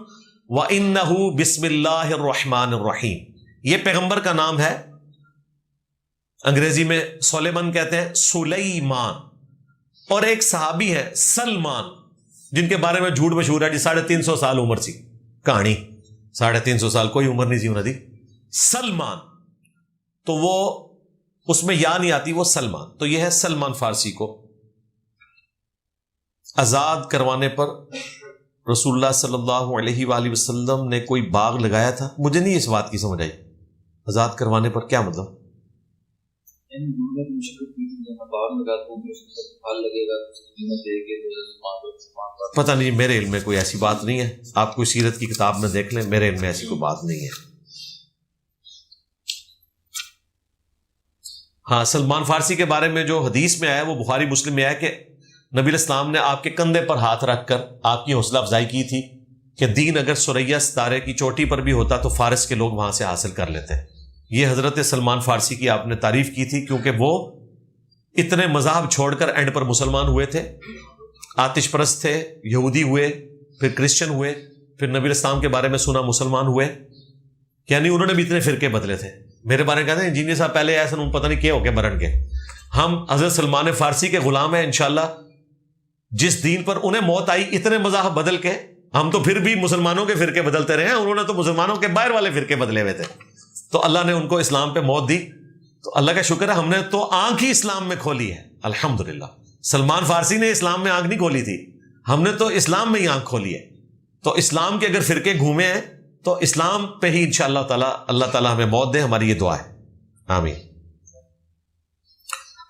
وانہو بسم اللہ الرحمن الرحیم. یہ پیغمبر کا نام ہے، انگریزی میں سلیمان کہتے ہیں، سلیمان. اور ایک صحابی ہے سلمان جن کے بارے میں جھوٹ مشہور ہے جی 350 سال عمر تھی. کہانی 350 سال کوئی عمر نہیں تھی انہوں نے. سلمان تو وہ اس میں یا نہیں آتی، وہ سلمان. تو یہ ہے سلمان فارسی کو آزاد کروانے پر رسول اللہ صلی اللہ علیہ وآلہ وسلم نے کوئی باغ لگایا تھا. مجھے نہیں اس بات کی سمجھ آئی، آزاد کروانے پر کیا مطلب؟ پتہ نہیں، میرے علم میں کوئی ایسی بات نہیں ہے. آپ کوئی سیرت کی کتاب میں دیکھ لیں، میرے علم میں ایسی کوئی بات نہیں ہے. ہاں، سلمان فارسی کے بارے میں جو حدیث میں آیا وہ بخاری مسلم میں آیا کہ نبی الاسلام نے آپ کے کندھے پر ہاتھ رکھ کر آپ کی حوصلہ افزائی کی تھی کہ دین اگر ثریا ستارے کی چوٹی پر بھی ہوتا تو فارس کے لوگ وہاں سے حاصل کر لیتے. یہ حضرت سلمان فارسی کی آپ نے تعریف کی تھی کیونکہ وہ اتنے مذاہب چھوڑ کر اینڈ پر مسلمان ہوئے تھے. آتش پرست تھے، یہودی ہوئے، پھر کرسچن ہوئے، پھر نبی الاسلام کے بارے میں سنا مسلمان ہوئے. یعنی انہوں نے بھی اتنے فرقے بدلے تھے. میرے بارے میں کہتے ہیں انجینئر صاحب پہلے ایسا پتہ نہیں کیا ہو کے مرن کے. ہم حضرت سلمان فارسی کے غلام ہیں انشاءاللہ. جس دین پر انہیں موت آئی اتنے مذاہب بدل کے، ہم تو پھر بھی مسلمانوں کے فرقے بدلتے رہے ہیں. انہوں نے تو مسلمانوں کے باہر والے فرقے بدلے ہوئے تھے، تو اللہ نے ان کو اسلام پہ موت دی. تو اللہ کا شکر ہے ہم نے تو آنکھ ہی اسلام میں کھولی ہے الحمدللہ. سلمان فارسی نے اسلام میں آنکھ نہیں کھولی تھی، ہم نے تو اسلام میں ہی آنکھ کھولی ہے. تو اسلام کے اگر فرقے گھومے ہیں تو اسلام پہ ہی انشاءاللہ تعالی اللہ تعالی ہمیں موت دے. ہماری یہ دعا ہے، آمین.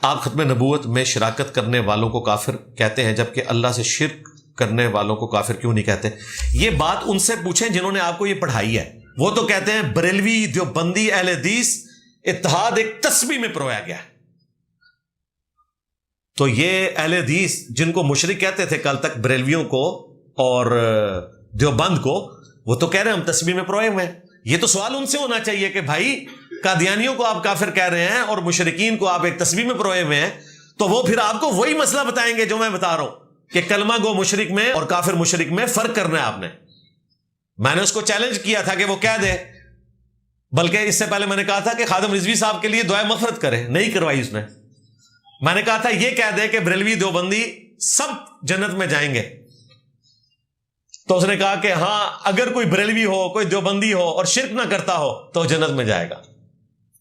آپ ختم نبوت میں شراکت کرنے والوں کو کافر کہتے ہیں جبکہ اللہ سے شرک کرنے والوں کو کافر کیوں نہیں کہتے؟ یہ بات ان سے پوچھیں جنہوں نے آپ کو یہ پڑھائی ہے. وہ تو کہتے ہیں بریلوی، دیوبندی، اہل حدیث اتحاد ایک تسبیح میں پرویا گیا. تو یہ اہل حدیث جن کو مشرک کہتے تھے کل تک بریلویوں کو اور دیوبند کو، وہ تو کہہ رہے ہیں ہم تسبیح میں پروئے ہوئے ہیں. یہ تو سوال ان سے ہونا چاہیے کہ بھائی قادیانیوں کو آپ کافر کہہ رہے ہیں اور مشرکین کو آپ ایک تسبیح میں پروئے ہوئے ہیں، تو وہ پھر آپ کو وہی مسئلہ بتائیں گے جو میں بتا رہا ہوں کہ کلمہ گو مشرک میں اور کافر مشرک میں فرق کرنا ہے آپ نے. میں نے اس کو چیلنج کیا تھا کہ وہ کہہ دے، بلکہ اس سے پہلے میں نے کہا تھا کہ خادم رضوی صاحب کے لیے دعائے مغفرت کرے، نہیں کروائی اس نے. میں نے کہا تھا یہ کہہ دے کہ بریلوی دیوبندی سب جنت میں جائیں گے. تو اس نے کہا کہ ہاں اگر کوئی بریلوی ہو، کوئی دیوبندی ہو اور شرک نہ کرتا ہو تو جنت میں جائے گا.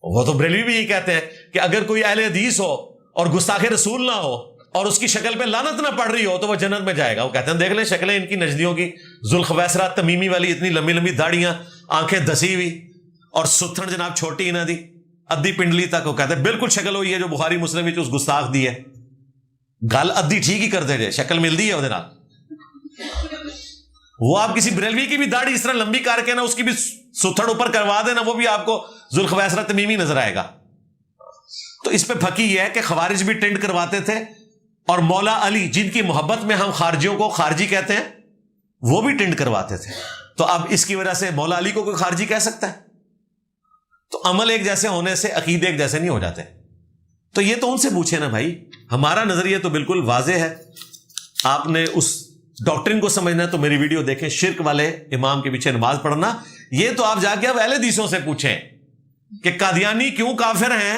وہ تو بریلوی بھی یہ کہتے ہیں کہ اگر کوئی اہل حدیث ہو اور گستاخ رسول نہ ہو اور اس کی شکل پہ لعنت نہ پڑ رہی ہو تو وہ جنت میں جائے گا. وہ کہتے ہیں دیکھ لیں شکلیں ان کی نجدیوں کی، ذوالخویسرہ تمیمی والی اتنی لمبی لمبی داڑیاں، آنکھیں دسی ہوئی اور ستھن جناب چھوٹی نہ دی ادھی پنڈلی تک. وہ کہتے ہیں بالکل شکل ہوئی ہے جو بخاری مسلم اس گستاخ دی ہے. گل ادھی ٹھیک ہی کر دے جائے، شکل ملتی ہے وہ نال. وہ آپ کسی بریلوی کی بھی داڑھی اس طرح لمبی کر کے نا اس کی بھی ستھڑ اوپر کروا دینا، وہ بھی آپ کو ذوالخویسرہ تمیمی نظر آئے گا. تو اس پہ پھکی یہ ہے کہ خوارج بھی ٹینڈ کرواتے تھے، اور مولا علی جن کی محبت میں ہم خارجیوں کو خارجی کہتے ہیں وہ بھی ٹینڈ کرواتے تھے. تو اب اس کی وجہ سے مولا علی کو کوئی خارجی کہہ سکتا ہے؟ تو عمل ایک جیسے ہونے سے عقیدے ایک جیسے نہیں ہو جاتے. تو یہ تو ان سے پوچھے نا بھائی. ہمارا نظریہ تو بالکل واضح ہے. آپ نے اس ڈاکٹرن کو سمجھنا ہے تو میری ویڈیو دیکھیں، شرک والے امام کے پیچھے نماز پڑھنا. یہ تو آپ جا کے اب اہل حدیثوں سے پوچھیں کہ قادیانی کیوں کافر ہیں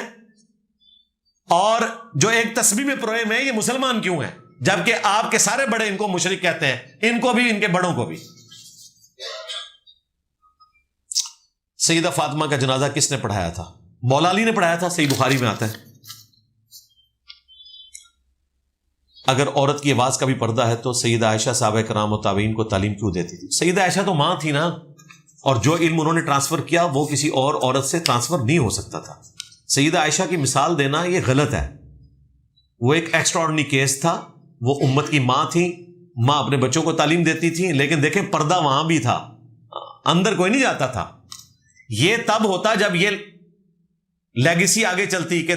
اور جو ایک تسبیح میں پروئے میں یہ مسلمان کیوں ہیں، جبکہ آپ کے سارے بڑے ان کو مشرک کہتے ہیں، ان کو بھی ان کے بڑوں کو بھی. سیدہ فاطمہ کا جنازہ کس نے پڑھایا تھا؟ مولا علی نے پڑھایا تھا، صحیح بخاری میں آتا ہے. اگر عورت کی آواز کا بھی پردہ ہے تو سیدہ عائشہ صحابہ کرام و تابعین کو تعلیم کیوں دیتی تھی؟ سیدہ عائشہ تو ماں تھی نا، اور جو علم انہوں نے ٹرانسفر کیا وہ کسی اور عورت سے ٹرانسفر نہیں ہو سکتا تھا. سیدہ عائشہ کی مثال دینا یہ غلط ہے. وہ ایک ایکسٹرا آرڈنری کیس تھا. وہ امت کی ماں تھی، ماں اپنے بچوں کو تعلیم دیتی تھی، لیکن دیکھیں پردہ وہاں بھی تھا، اندر کوئی نہیں جاتا تھا. یہ تب ہوتا جب یہ لیگیسی آگے چلتی کہ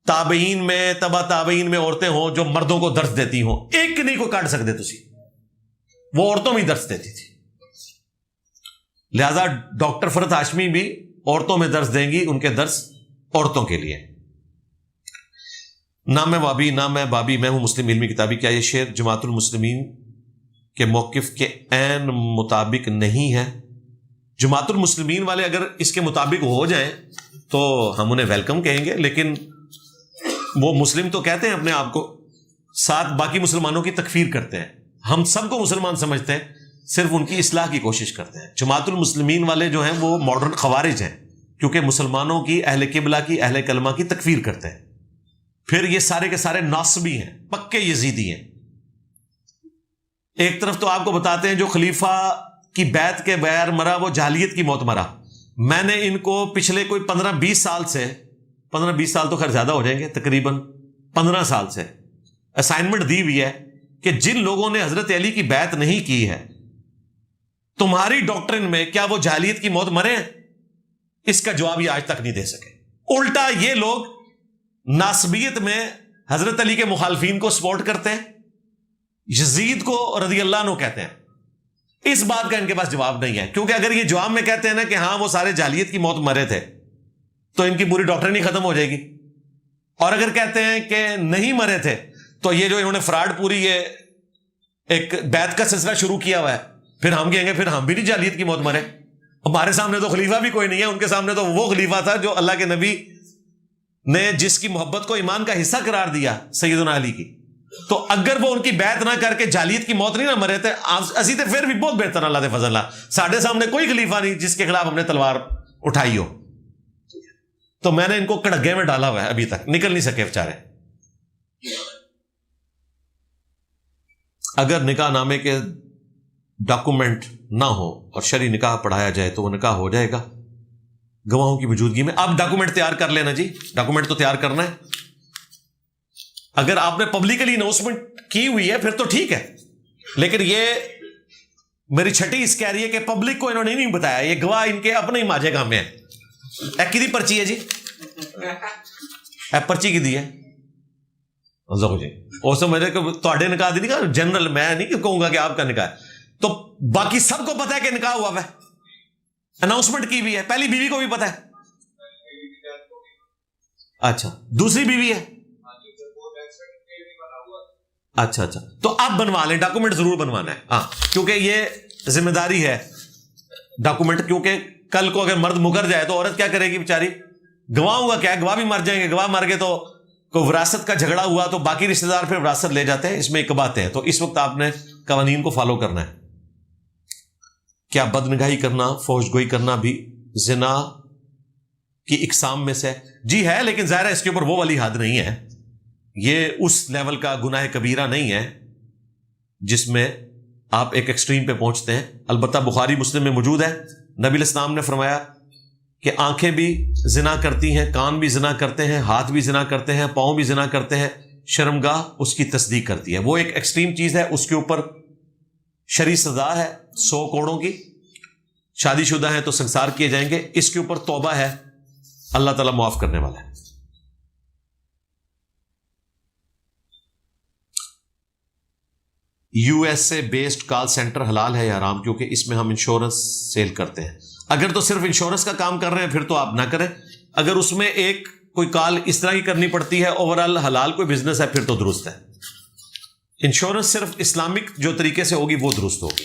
تابعین میں تبا تابعین میں عورتیں ہوں جو مردوں کو درس دیتی ہوں. ایک نہیں کو کاٹ سکتے تسی، وہ عورتوں میں درس دیتی تھی. لہذا ڈاکٹر فرحت ہاشمی بھی عورتوں میں درس دیں گی، ان کے درس عورتوں کے لیے. نہ میں وابی نہ میں بابی، میں ہوں مسلم علمی کتابی. کیا یہ شعر جماعت المسلمین کے موقف کے عین مطابق نہیں ہے؟ جماعت المسلمین والے اگر اس کے مطابق ہو جائیں تو ہم انہیں ویلکم کہیں گے، لیکن وہ مسلم تو کہتے ہیں اپنے آپ کو، ساتھ باقی مسلمانوں کی تکفیر کرتے ہیں. ہم سب کو مسلمان سمجھتے ہیں، صرف ان کی اصلاح کی کوشش کرتے ہیں. جماعت المسلمین والے جو ہیں وہ ماڈرن خوارج ہیں، کیونکہ مسلمانوں کی، اہل قبلہ کی، اہل کلمہ کی تکفیر کرتے ہیں. پھر یہ سارے کے سارے ناصبی ہیں، پکے یزیدی ہیں. ایک طرف تو آپ کو بتاتے ہیں جو خلیفہ کی بیعت کے بغیر مرا وہ جاہلیت کی موت مرا. میں نے ان کو پچھلے کوئی 15-20 سال سے، 15-20 سال تو خیر زیادہ ہو جائیں گے، تقریباً 15 سال سے اسائنمنٹ دی ہوئی ہے کہ جن لوگوں نے حضرت علی کی بیعت نہیں کی ہے تمہاری ڈاکٹرن میں کیا وہ جاہلیت کی موت مرے ہیں؟ اس کا جواب یہ آج تک نہیں دے سکے. الٹا یہ لوگ ناصبیت میں حضرت علی کے مخالفین کو سپورٹ کرتے ہیں، یزید کو رضی اللہ عنہ کہتے ہیں. اس بات کا ان کے پاس جواب نہیں ہے، کیونکہ اگر یہ جواب میں کہتے ہیں نا کہ ہاں وہ سارے جاہلیت کی موت مرے تھے تو ان کی پوری ڈاکٹرنی ختم ہو جائے گی، اور اگر کہتے ہیں کہ نہیں مرے تھے تو یہ جو انہوں نے فراڈ پوری یہ ایک بیعت کا سلسلہ شروع کیا ہوا ہے، پھر ہم کہیں گے پھر ہم بھی نہیں جاہلیت کی موت مرے. ہمارے سامنے تو خلیفہ بھی کوئی نہیں ہے، ان کے سامنے تو وہ خلیفہ تھا جو اللہ کے نبی نے جس کی محبت کو ایمان کا حصہ قرار دیا، سیدنا علی کی. تو اگر وہ ان کی بیعت نہ کر کے جاہلیت کی موت نہیں نہ مرے تھے، اسی تے پھر بھی بہت بہتر اللہ دے فضل اللہ، ساڑھے سامنے کوئی خلیفہ نہیں جس کے خلاف ہم نے تلوار اٹھائی ہو. تو میں نے ان کو کڑگے میں ڈالا ہوا ہے، ابھی تک نکل نہیں سکے بیچارے. اگر نکاح نامے کے ڈاکومنٹ نہ ہو اور شرعی نکاح پڑھایا جائے تو وہ نکاح ہو جائے گا گواہوں کی موجودگی میں. آپ ڈاکومنٹ تیار کر لینا جی، ڈاکومنٹ تو تیار کرنا ہے. اگر آپ نے پبلکلی اناؤنسمنٹ کی ہوئی ہے پھر تو ٹھیک ہے، لیکن یہ میری چھٹی اس کہہ رہی ہے کہ پبلک کو انہوں نے نہیں بتایا، یہ گواہ ان کے اپنے ہی ماجے گام میں ہے. کدی پرچی ہے جی؟ پرچی کی دی ہے جی، اس میرے تے نکاح دی نہیں کہا، جنرل میں نہیں کہوں گا کہ آپ کا نکاح ہے. تو باقی سب کو پتا ہے کہ نکاح ہوا ہے، اناؤنسمنٹ کی بھی ہے، پہلی بیوی کو بھی پتا ہے. اچھا دوسری بیوی ہے، اچھا تو آپ بنوا لیں، ڈاکومنٹ ضرور بنوانا ہے. ہاں کیونکہ یہ ذمہ داری ہے ڈاکومنٹ، کیونکہ کل کو اگر مرد مکر جائے تو عورت کیا کرے گی بیچاری؟ گواہوں کا کیا ہے، گواہ بھی مر جائیں گے، گواہ مر گئے تو کوئی وراثت کا جھگڑا ہوا تو باقی رشتہ دار پھر وراثت لے جاتے ہیں، اس میں ایک باتیں ہیں. تو اس وقت آپ نے قوانین کو فالو کرنا ہے. کیا بد نگاہی کرنا، فحش گوئی کرنا بھی زنا کی اقسام میں سے؟ جی ہے، لیکن ظاہر ہے اس کے اوپر وہ والی حد نہیں ہے، یہ اس لیول کا گناہ کبیرہ نہیں ہے جس میں آپ ایک ایکسٹریم پہ پہنچتے ہیں. البتہ بخاری مسلم میں موجود ہے، نبی الاسلام نے فرمایا کہ آنکھیں بھی زنا کرتی ہیں، کان بھی زنا کرتے ہیں، ہاتھ بھی زنا کرتے ہیں، پاؤں بھی زنا کرتے ہیں، شرمگاہ اس کی تصدیق کرتی ہے. وہ ایک ایکسٹریم چیز ہے، اس کے اوپر شرعی سزا ہے 100 کوڑوں کی. شادی شدہ ہیں تو سنسار کیے جائیں گے. اس کے اوپر توبہ ہے، اللہ تعالیٰ معاف کرنے والا ہے. U S A based call centre حلال ہے یا حرام؟ کیونکہ اس میں ہم انشورنس سیل کرتے ہیں. اگر تو صرف انشورنس کا کام کر رہے ہیں پھر تو آپ نہ کریں. اگر اس میں ایک کوئی کال اس طرح کی کرنی پڑتی ہے، اوورال حلال کوئی بزنس ہے، پھر تو درست ہے. انشورنس صرف اسلامک جو طریقے سے ہوگی وہ درست ہوگی.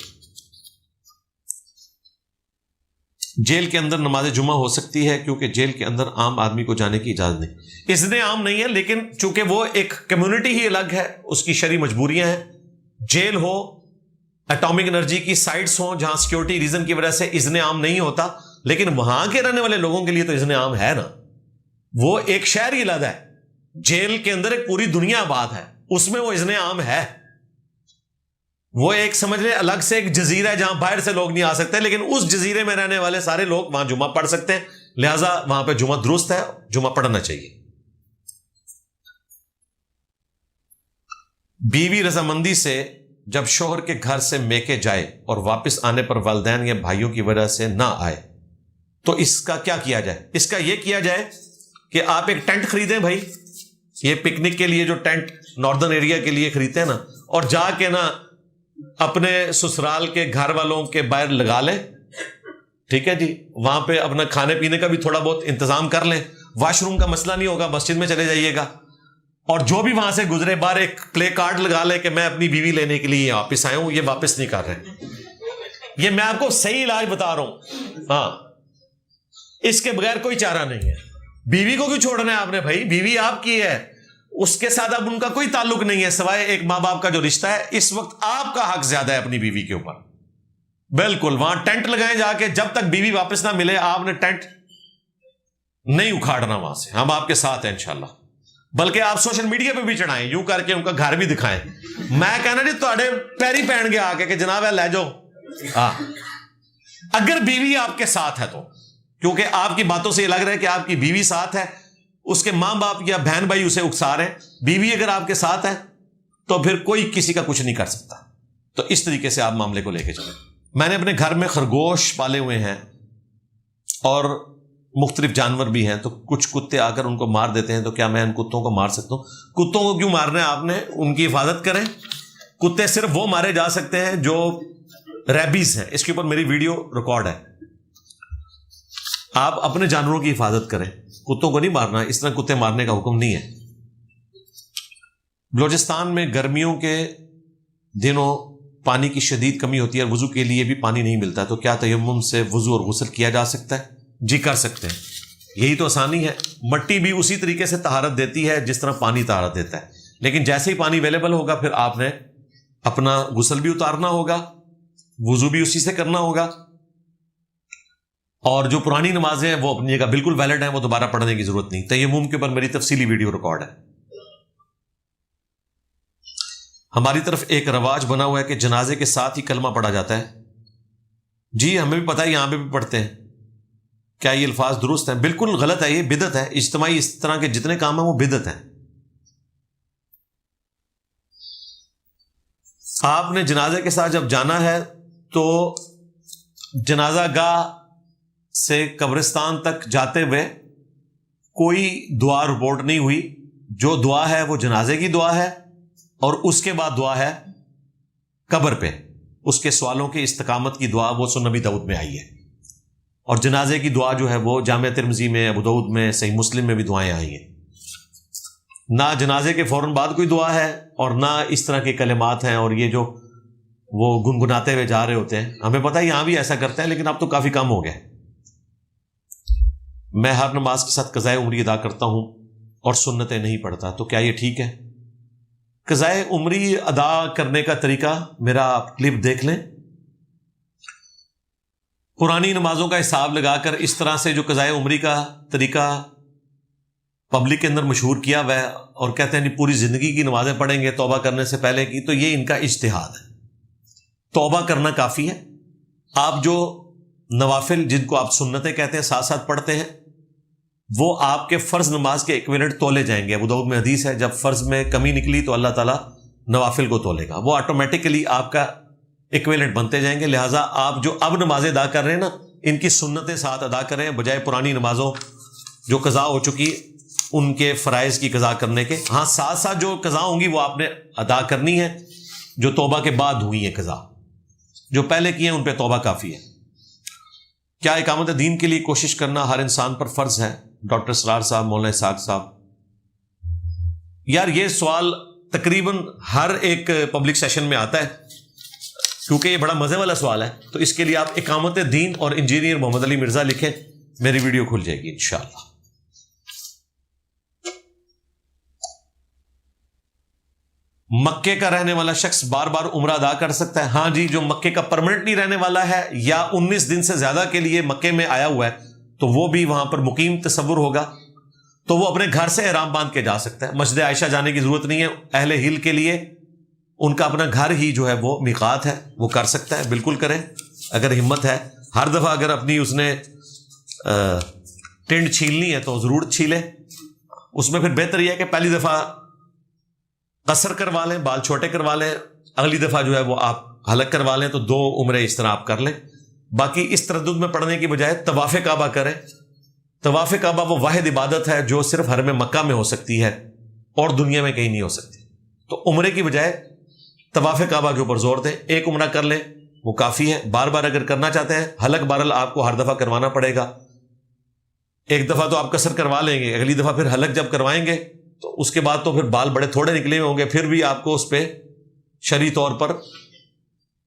جیل کے اندر نماز جمعہ ہو سکتی ہے؟ کیونکہ جیل کے اندر عام آدمی کو جانے کی اجازت نہیں. اذن عام نہیں ہے، لیکن چونکہ وہ ایک کمیونٹی ہی الگ ہے، اس کی شرعی مجبوریاں ہیں. جیل ہو، ایٹامک انرجی کی سائٹس ہوں جہاں سیکیورٹی ریزن کی وجہ سے اذن عام نہیں ہوتا، لیکن وہاں کے رہنے والے لوگوں کے لیے تو اذن عام ہے نا. وہ ایک شہر ہی الگ ہے، جیل کے اندر ایک پوری دنیا آباد ہے، اس میں وہ اذن عام ہے. وہ ایک سمجھ لیں الگ سے ایک جزیرہ ہے جہاں باہر سے لوگ نہیں آ سکتے، لیکن اس جزیرے میں رہنے والے سارے لوگ وہاں جمعہ پڑھ سکتے ہیں. لہٰذا وہاں پہ جمعہ درست ہے، جمعہ پڑھنا چاہیے. بیوی رضامندی سے جب شوہر کے گھر سے میکے جائے اور واپس آنے پر والدین یا بھائیوں کی وجہ سے نہ آئے تو اس کا کیا کیا جائے؟ اس کا یہ کیا جائے کہ آپ ایک ٹینٹ خریدیں بھائی، یہ پکنک کے لیے جو ٹینٹ ناردرن ایریا کے لیے خریدتے ہیں نا، اور جا کے نا اپنے سسرال کے گھر والوں کے باہر لگا لیں. ٹھیک ہے جی، وہاں پہ اپنا کھانے پینے کا بھی تھوڑا بہت انتظام کر لیں. واش روم کا مسئلہ نہیں ہوگا، مسجد میں چلے جائیے گا. اور جو بھی وہاں سے گزرے باہر ایک پلے کارڈ لگا لے کہ میں اپنی بیوی لینے کے لیے واپس آیا ہوں، یہ واپس نہیں کر رہے. یہ میں آپ کو صحیح علاج بتا رہا ہوں. ہاں، اس کے بغیر کوئی چارہ نہیں ہے. بیوی کو کیوں چھوڑنا ہے آپ نے بھائی؟ بیوی آپ کی ہے، اس کے ساتھ اب ان کا کوئی تعلق نہیں ہے سوائے ایک ماں باپ کا جو رشتہ ہے. اس وقت آپ کا حق زیادہ ہے اپنی بیوی کے اوپر. بالکل وہاں ٹینٹ لگائیں جا کے، جب تک بیوی واپس نہ ملے آپ نے ٹینٹ نہیں اکھاڑنا وہاں سے. ہم آپ کے ساتھ ہیں انشاءاللہ. بلکہ آپ سوشل میڈیا پہ بھی چڑھائیں، یوں کر کے ان کا گھر بھی دکھائیں. میں کہنا جی تھوڑے پیری پہن کے آ کے کہ جناب ہے لے جاؤ. ہاں، اگر بیوی آپ کے ساتھ ہے تو، کیونکہ آپ کی باتوں سے یہ لگ رہا ہے کہ آپ کی بیوی ساتھ ہے، اس کے ماں باپ یا بہن بھائی اسے اکسا رہے ہیں. بیوی اگر آپ کے ساتھ ہے تو پھر کوئی کسی کا کچھ نہیں کر سکتا. تو اس طریقے سے آپ معاملے کو لے کے چلیں. میں نے اپنے گھر میں خرگوش پالے ہوئے ہیں اور مختلف جانور بھی ہیں، تو کچھ کتے آ کر ان کو مار دیتے ہیں، تو کیا میں ان کتوں کو مار سکتا ہوں؟ کتوں کو کیوں مارنا ہے آپ نے؟ ان کی حفاظت کریں. کتے صرف وہ مارے جا سکتے ہیں جو ریبیز ہیں. اس کے اوپر میری ویڈیو ریکارڈ ہے. آپ اپنے جانوروں کی حفاظت کریں، کتوں کو نہیں مارنا. اس طرح کتے مارنے کا حکم نہیں ہے. بلوچستان میں گرمیوں کے دنوں پانی کی شدید کمی ہوتی ہے اور وضو کے لیے بھی پانی نہیں ملتا، تو کیا تیمم سے وضو اور غسل کیا جا سکتا ہے؟ جی کر سکتے ہیں. یہی تو آسانی ہے. مٹی بھی اسی طریقے سے طہارت دیتی ہے جس طرح پانی طہارت دیتا ہے. لیکن جیسے ہی پانی اویلیبل ہوگا پھر آپ نے اپنا غسل بھی اتارنا ہوگا، وضو بھی اسی سے کرنا ہوگا. اور جو پرانی نمازیں ہیں وہ اپنی جگہ بالکل ویلڈ ہیں، وہ دوبارہ پڑھنے کی ضرورت نہیں. تیمم کے اوپر میری تفصیلی ویڈیو ریکارڈ ہے. ہماری طرف ایک رواج بنا ہوا ہے کہ جنازے کے ساتھ ہی کلمہ پڑھا جاتا ہے. جی ہمیں بھی پتہ ہے، یہاں پہ بھی پڑھتے ہیں. کیا یہ الفاظ درست ہیں؟ بالکل غلط ہے، یہ بدعت ہے. اجتماعی اس طرح کے جتنے کام ہیں وہ بدعت ہیں. آپ نے جنازے کے ساتھ جب جانا ہے تو جنازہ گاہ سے قبرستان تک جاتے ہوئے کوئی دعا رپورٹ نہیں ہوئی. جو دعا ہے وہ جنازے کی دعا ہے، اور اس کے بعد دعا ہے قبر پہ اس کے سوالوں کے استقامت کی دعا، وہ سنن نبی داؤد میں آئی ہے. اور جنازے کی دعا جو ہے وہ جامع ترمذی میں، ابو داؤد میں، صحیح مسلم میں بھی دعائیں آئی ہیں. نہ جنازے کے فوراً بعد کوئی دعا ہے اور نہ اس طرح کے کلمات ہیں. اور یہ جو وہ گنگناتے ہوئے جا رہے ہوتے ہیں، ہمیں پتہ ہے یہاں بھی ایسا کرتے ہیں، لیکن اب تو کافی کم ہو گئے. میں ہر نماز کے ساتھ قضائے عمری ادا کرتا ہوں اور سنتیں نہیں پڑھتا، تو کیا یہ ٹھیک ہے؟ قضائے عمری ادا کرنے کا طریقہ میرا آپ کلپ دیکھ لیں. پرانی نمازوں کا حساب لگا کر اس طرح سے جو قضائے عمری کا طریقہ پبلک کے اندر مشہور کیا ہوا ہے اور کہتے ہیں پوری زندگی کی نمازیں پڑھیں گے توبہ کرنے سے پہلے کی، تو یہ ان کا اجتہاد ہے. توبہ کرنا کافی ہے. آپ جو نوافل جن کو آپ سنتیں کہتے ہیں ساتھ ساتھ پڑھتے ہیں، وہ آپ کے فرض نماز کے ایکویلنٹ تولے جائیں گے. ابو داؤد میں حدیث ہے جب فرض میں کمی نکلی تو اللہ تعالیٰ نوافل کو تولے گا، وہ آٹومیٹکلی آپ کا ایکویلنٹ بنتے جائیں گے. لہٰذا آپ جو اب نمازیں ادا کر رہے ہیں نا، ان کی سنتیں ساتھ ادا کریں بجائے پرانی نمازوں جو قضا ہو چکی ان کے فرائض کی قضا کرنے کے. ہاں ساتھ ساتھ جو قضا ہوں گی وہ آپ نے ادا کرنی ہے، جو توبہ کے بعد ہوئی ہیں قضا. جو پہلے کی ہیں ان پہ توبہ کافی ہے. کیا اقامت دین کے لیے کوشش کرنا ہر انسان پر فرض ہے؟ ڈاکٹر اسرار صاحب، مولانا اسحاق صاحب. یار یہ سوال تقریباً ہر ایک پبلک سیشن میں آتا ہے، کیونکہ یہ بڑا مزے والا سوال ہے. تو اس کے لیے آپ اقامت دین اور انجینئر محمد علی مرزا لکھیں، میری ویڈیو کھل جائے گی انشاءاللہ. مکے کا رہنے والا شخص بار بار عمرہ ادا کر سکتا ہے؟ ہاں جی، جو مکے کا پرماننٹلی رہنے والا ہے یا 19 دن سے زیادہ کے لیے مکے میں آیا ہوا ہے تو وہ بھی وہاں پر مقیم تصور ہوگا، تو وہ اپنے گھر سے احرام باندھ کے جا سکتا ہے. مسجد عائشہ جانے کی ضرورت نہیں ہے. اہل ہل کے لیے ان کا اپنا گھر ہی جو ہے وہ میقات ہے، وہ کر سکتا ہے. بالکل کریں اگر ہمت ہے. ہر دفعہ اگر اپنی اس نے ٹنڈ چھیلنی ہے تو ضرور چھیلے. اس میں پھر بہتر یہ ہے کہ پہلی دفعہ قصر کروا لیں، بال چھوٹے کروا لیں، اگلی دفعہ جو ہے وہ آپ حلق کروا لیں، تو 2 عمرے اس طرح آپ کر لیں. باقی اس تردد میں پڑھنے کی بجائے طواف کعبہ کریں. طواف کعبہ وہ واحد عبادت ہے جو صرف حرم مکہ میں ہو سکتی ہے اور دنیا میں کہیں نہیں ہو سکتی. تو عمرے کی بجائے طواف کعبہ کے اوپر زور دیں. 1 عمرہ کر لیں وہ کافی ہے. بار بار اگر کرنا چاہتے ہیں، حلق بہرحال آپ کو ہر دفعہ کروانا پڑے گا. 1 دفعہ تو آپ قصر کروا لیں گے، اگلی دفعہ پھر حلق جب کروائیں گے تو اس کے بعد تو پھر بال بڑے تھوڑے نکلے ہوئے ہوں گے، پھر بھی آپ کو اس پہ شرعی طور پر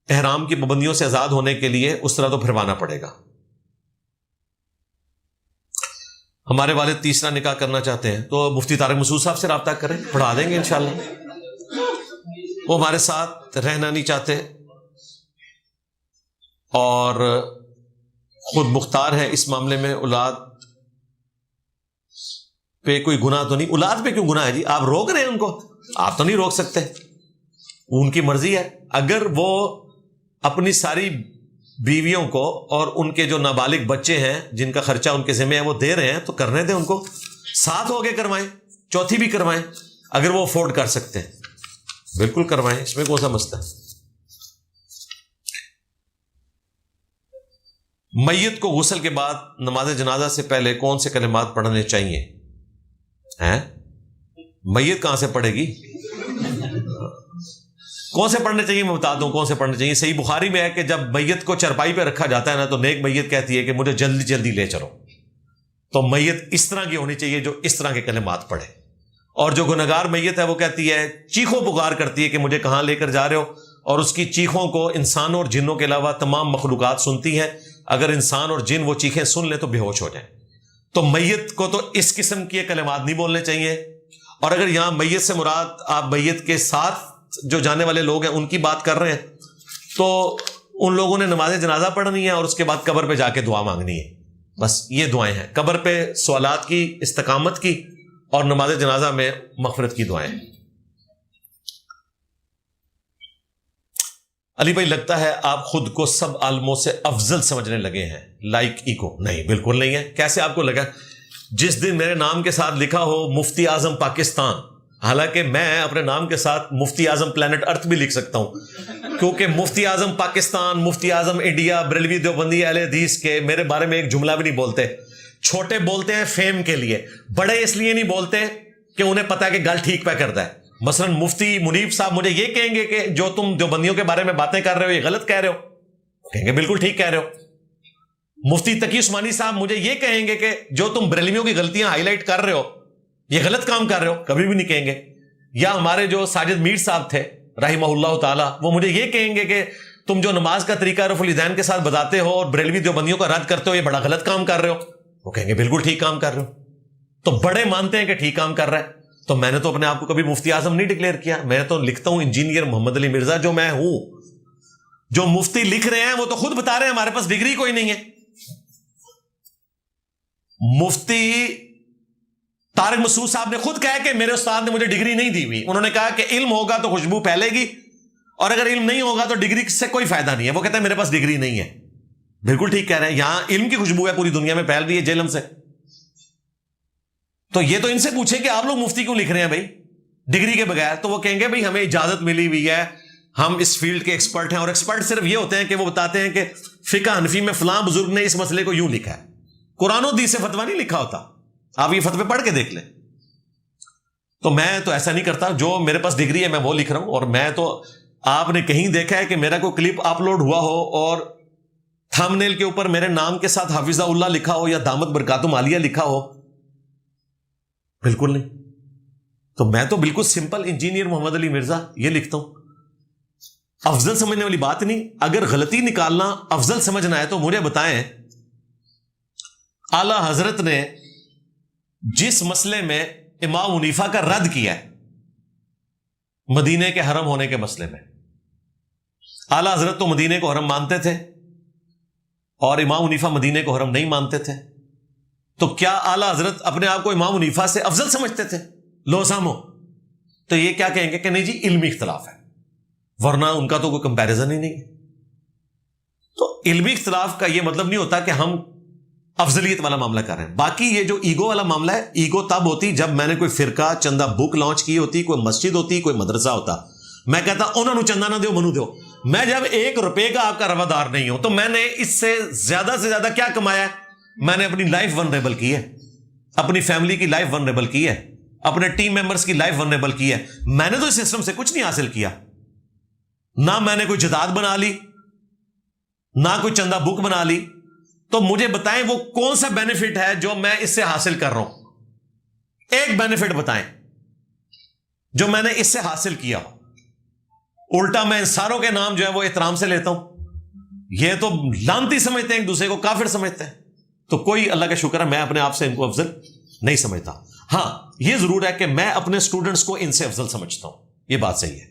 احرام کی پابندیوں سے آزاد ہونے کے لیے اس طرح تو پھروانا پڑے گا. ہمارے والد تیسرا نکاح کرنا چاہتے ہیں تو مفتی طارق مسعود صاحب سے رابطہ کریں، پڑھا دیں گے انشاءاللہ. وہ ہمارے ساتھ رہنا نہیں چاہتے اور خود مختار ہے اس معاملے میں. اولاد پہ کوئی گناہ تو نہیں؟ اولاد پہ کیوں گناہ ہے جی؟ آپ روک رہے ہیں ان کو؟ آپ تو نہیں روک سکتے، ان کی مرضی ہے. اگر وہ اپنی ساری بیویوں کو اور ان کے جو نابالغ بچے ہیں جن کا خرچہ ان کے ذمہ ہے وہ دے رہے ہیں تو کرنے دیں ان کو. 7 ہو کے کروائیں، 4تھی بھی کروائیں اگر وہ افورڈ کر سکتے ہیں. بالکل کروائیں، اس میں کون سا مسئلہ ہے. میت کو غسل کے بعد نماز جنازہ سے پہلے کون سے کلمات پڑھنے چاہیے ہیں؟ میت کہاں سے پڑھے گی؟ کون سے پڑھنے چاہیے میں بتا دوں کون سے پڑھنے چاہیے. صحیح بخاری میں ہے کہ جب میت کو چرپائی پہ رکھا جاتا ہے نا تو نیک میت کہتی ہے کہ مجھے جلدی جلدی لے چلو. تو میت اس طرح کی ہونی چاہیے جو اس طرح کے کلمات پڑھے. اور جو گنہگار میت ہے وہ کہتی ہے، چیخوں پکار کرتی ہے کہ مجھے کہاں لے کر جا رہے ہو، اور اس کی چیخوں کو انسانوں اور جنوں کے علاوہ تمام مخلوقات سنتی ہیں. اگر انسان اور جن وہ چیخیں سن لیں تو بے ہوش ہو جائیں. تو میت کو تو اس قسم کے کلمات نہیں بولنے چاہیے. اور اگر یہاں میت سے مراد آپ میت کے ساتھ جو جانے والے لوگ ہیں ان کی بات کر رہے ہیں تو ان لوگوں نے نماز جنازہ پڑھنی ہے اور اس کے بعد قبر پہ جا کے دعا مانگنی ہے. بس یہ دعائیں ہیں، قبر پہ سوالات کی، استقامت کی، اور نماز جنازہ میں مغفرت کی دعائیں. علی بھائی لگتا ہے آپ خود کو سب عالموں سے افضل سمجھنے لگے ہیں، لائک ایگو. نہیں، بالکل نہیں ہے. کیسے آپ کو لگا؟ جس دن میرے نام کے ساتھ لکھا ہو مفتی اعظم پاکستان، حالانکہ میں اپنے نام کے ساتھ مفتی اعظم پلانٹ ارتھ بھی لکھ سکتا ہوں، کیونکہ مفتی اعظم پاکستان، مفتی اعظم انڈیا، بریلوی دیوبندی اہل حدیث کے میرے بارے میں ایک جملہ بھی نہیں بولتے. چھوٹے بولتے ہیں فیم کے لیے، بڑے اس لیے نہیں بولتے کہ انہیں پتا ہے کہ گل ٹھیک پہ کرتا ہے. مثلا مفتی منیب صاحب مجھے یہ کہیں گے کہ جو تم دیوبندیوں کے بارے میں باتیں کر رہے ہو یہ غلط کہہ رہے ہو، کہیں گے بالکل ٹھیک کہہ رہے ہو. مفتی تقی عثمانی صاحب مجھے یہ کہیں گے کہ جو تم بریلویوں کی غلطیاں ہائی لائٹ کر رہے ہو یہ غلط کام کر رہے ہو، کبھی بھی نہیں کہیں گے. یا ہمارے جو ساجد میر صاحب تھے رحمہ اللہ تعالی، وہ مجھے یہ کہیں گے کہ تم جو نماز کا طریقہ رفع الیدین کے ساتھ بتاتے ہو اور بریلوی دیوبندیوں کا رد کرتے ہو یہ بڑا غلط کام کر رہے ہو، وہ کہیں گے بالکل ٹھیک کام کر رہے ہو. تو بڑے مانتے ہیں کہ ٹھیک کام کر رہا ہے. تو میں نے تو اپنے آپ کو کبھی مفتی اعظم نہیں ڈکلیئر کیا، میں تو لکھتا ہوں انجینئر محمد علی مرزا جو میں ہوں. جو مفتی لکھ رہے ہیں وہ تو خود بتا رہے ہیں ہمارے پاس ڈگری کوئی نہیں ہے. مفتی طارق مسعود صاحب نے خود کہا کہ میرے استاد نے مجھے ڈگری نہیں دی ہوئی. انہوں نے کہا کہ علم ہوگا تو خوشبو پھیلے گی، اور اگر علم نہیں ہوگا تو ڈگری سے کوئی فائدہ نہیں ہے. وہ کہتا ہے میرے پاس ڈگری نہیں ہے. بالکل ٹھیک کہہ رہے ہیں، یہاں علم کی خوشبو ہے پوری دنیا میں پھیل رہی ہے جہلم سے. تو یہ تو ان سے پوچھیں کہ آپ لوگ مفتی کیوں لکھ رہے ہیں بھائی ڈگری کے بغیر؟ تو وہ کہیں گے بھائی ہمیں اجازت ملی ہوئی ہے، ہم اس فیلڈ کے ایکسپرٹ ہیں. اور ایکسپرٹ صرف یہ ہوتے ہیں کہ وہ بتاتے ہیں کہ فقہ حنفی میں فلاں بزرگ نے اس مسئلے کو یوں لکھا ہے. قرآن و حدیث سے فتویٰ نہیں لکھا ہوتا، آپ یہ فتوے پڑھ کے دیکھ لیں. تو میں تو ایسا نہیں کرتا، جو میرے پاس ڈگری ہے میں وہ لکھ رہا ہوں. اور میں تو آپ نے کہیں دیکھا ہے کہ میرا کوئی کلپ اپلوڈ ہوا ہو اور تھم نیل کے اوپر میرے نام کے ساتھ حافظہ اللہ لکھا ہو یا دامت برکاتم عالیہ لکھا ہو؟ بالکل نہیں. تو میں تو بالکل سمپل انجینئر محمد علی مرزا یہ لکھتا ہوں. افضل سمجھنے والی بات نہیں. اگر غلطی نکالنا افضل سمجھنا ہے تو مجھے بتائیں اعلی حضرت نے جس مسئلے میں امام حنیفہ کا رد کیا ہے مدینے کے حرم ہونے کے مسئلے میں، اعلی حضرت تو مدینے کو حرم مانتے تھے اور امام حنیفہ مدینے کو حرم نہیں مانتے تھے. تو کیا اعلی حضرت اپنے آپ کو امام حنیفہ سے افضل سمجھتے تھے؟ لو سامو تو یہ کیا کہیں گے کہ نہیں جی علمی اختلاف ہے، ورنہ ان کا تو کوئی کمپیریزن ہی نہیں ہے. تو علمی اختلاف کا یہ مطلب نہیں ہوتا کہ ہم افضلیت والا معاملہ کر رہے ہیں. باقی یہ جو ایگو والا معاملہ ہے، ایگو تب ہوتی جب میں نے کوئی فرقہ چندہ بک لانچ کی ہوتی، کوئی مسجد ہوتی، کوئی مدرسہ ہوتا. میں کہتا انہوں نے چندہ نہ دیو منو دیو. میں جب 1 روپے کا آپ کا روادار نہیں ہوں تو میں نے اس سے زیادہ کیا کمایا ہے؟ میں نے اپنی لائف ونریبل کی ہے، اپنی فیملی کی لائف ونریبل کی ہے، اپنے ٹیم ممبرز کی لائف ونریبل کی ہے. میں نے تو اس سسٹم سے کچھ نہیں حاصل کیا. نہ میں نے کوئی جداد بنا لی، نہ کوئی چندہ بک بنا لی. تو مجھے بتائیں وہ کون سا بینیفٹ ہے جو میں اس سے حاصل کر رہا ہوں؟ ایک بینیفٹ بتائیں جو میں نے اس سے حاصل کیا ہو. الٹا میں ان ساروں کے نام جو ہے وہ احترام سے لیتا ہوں. یہ تو لانتی سمجھتے ہیں ایک دوسرے کو، کافر سمجھتے ہیں. تو کوئی اللہ کا شکر ہے میں اپنے آپ سے ان کو افضل نہیں سمجھتا. ہاں یہ ضرور ہے کہ میں اپنے اسٹوڈنٹس کو ان سے افضل سمجھتا ہوں، یہ بات صحیح ہے.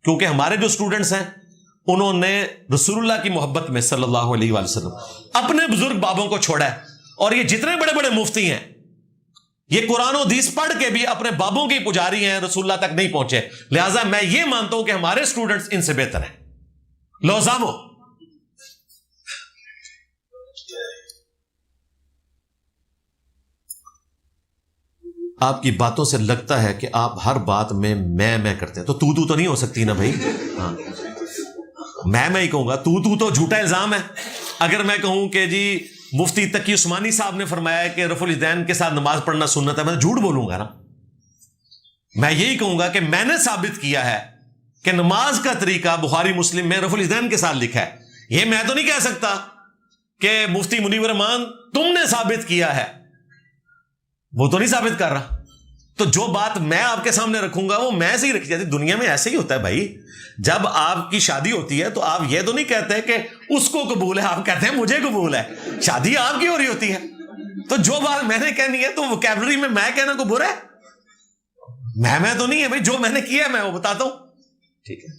کیونکہ ہمارے جو اسٹوڈنٹس ہیں انہوں نے رسول اللہ کی محبت میں صلی اللہ علیہ وآلہ وسلم اپنے بزرگ بابوں کو چھوڑا ہے. اور یہ جتنے بڑے بڑے مفتی ہیں یہ قرآن و حدیث پڑھ کے بھی اپنے بابوں کی پجاری ہیں، رسول اللہ تک نہیں پہنچے. لہٰذا میں یہ مانتا ہوں کہ ہمارے اسٹوڈنٹس ان سے بہتر ہیں. لوزامو آپ کی باتوں سے لگتا ہے کہ آپ ہر بات میں میں کرتے ہیں. تو نہیں ہو سکتی نا بھائی. ہاں میں ہی کہوں گا تو جھوٹا الزام ہے. اگر میں کہوں کہ جی مفتی تقی عثمانی صاحب نے فرمایا کہ رفع الیدین کے ساتھ نماز پڑھنا سنت ہے، میں جھوٹ بولوں گا نا. میں یہی کہوں گا کہ میں نے ثابت کیا ہے کہ نماز کا طریقہ بخاری مسلم میں رفع الیدین کے ساتھ لکھا ہے. یہ میں تو نہیں کہہ سکتا کہ مفتی منیب الرحمان تم نے ثابت کیا ہے، وہ تو نہیں ثابت کر رہا. تو جو بات میں آپ کے سامنے رکھوں گا وہ میں سے ہی رکھی جاتی. دنیا میں ایسے ہی ہوتا ہے بھائی. جب آپ کی شادی ہوتی ہے تو آپ یہ تو نہیں کہتے کہ اس کو قبول ہے، آپ کہتے ہیں مجھے قبول ہے. شادی آپ کی ہو رہی ہوتی ہے. تو جو بات میں نے کہنی ہے تو ووکیبلری میں میں کہنا کو برا ہے؟ میں تو نہیں ہے بھائی، جو میں نے کیا ہے میں وہ بتاتا ہوں. ٹھیک ہے،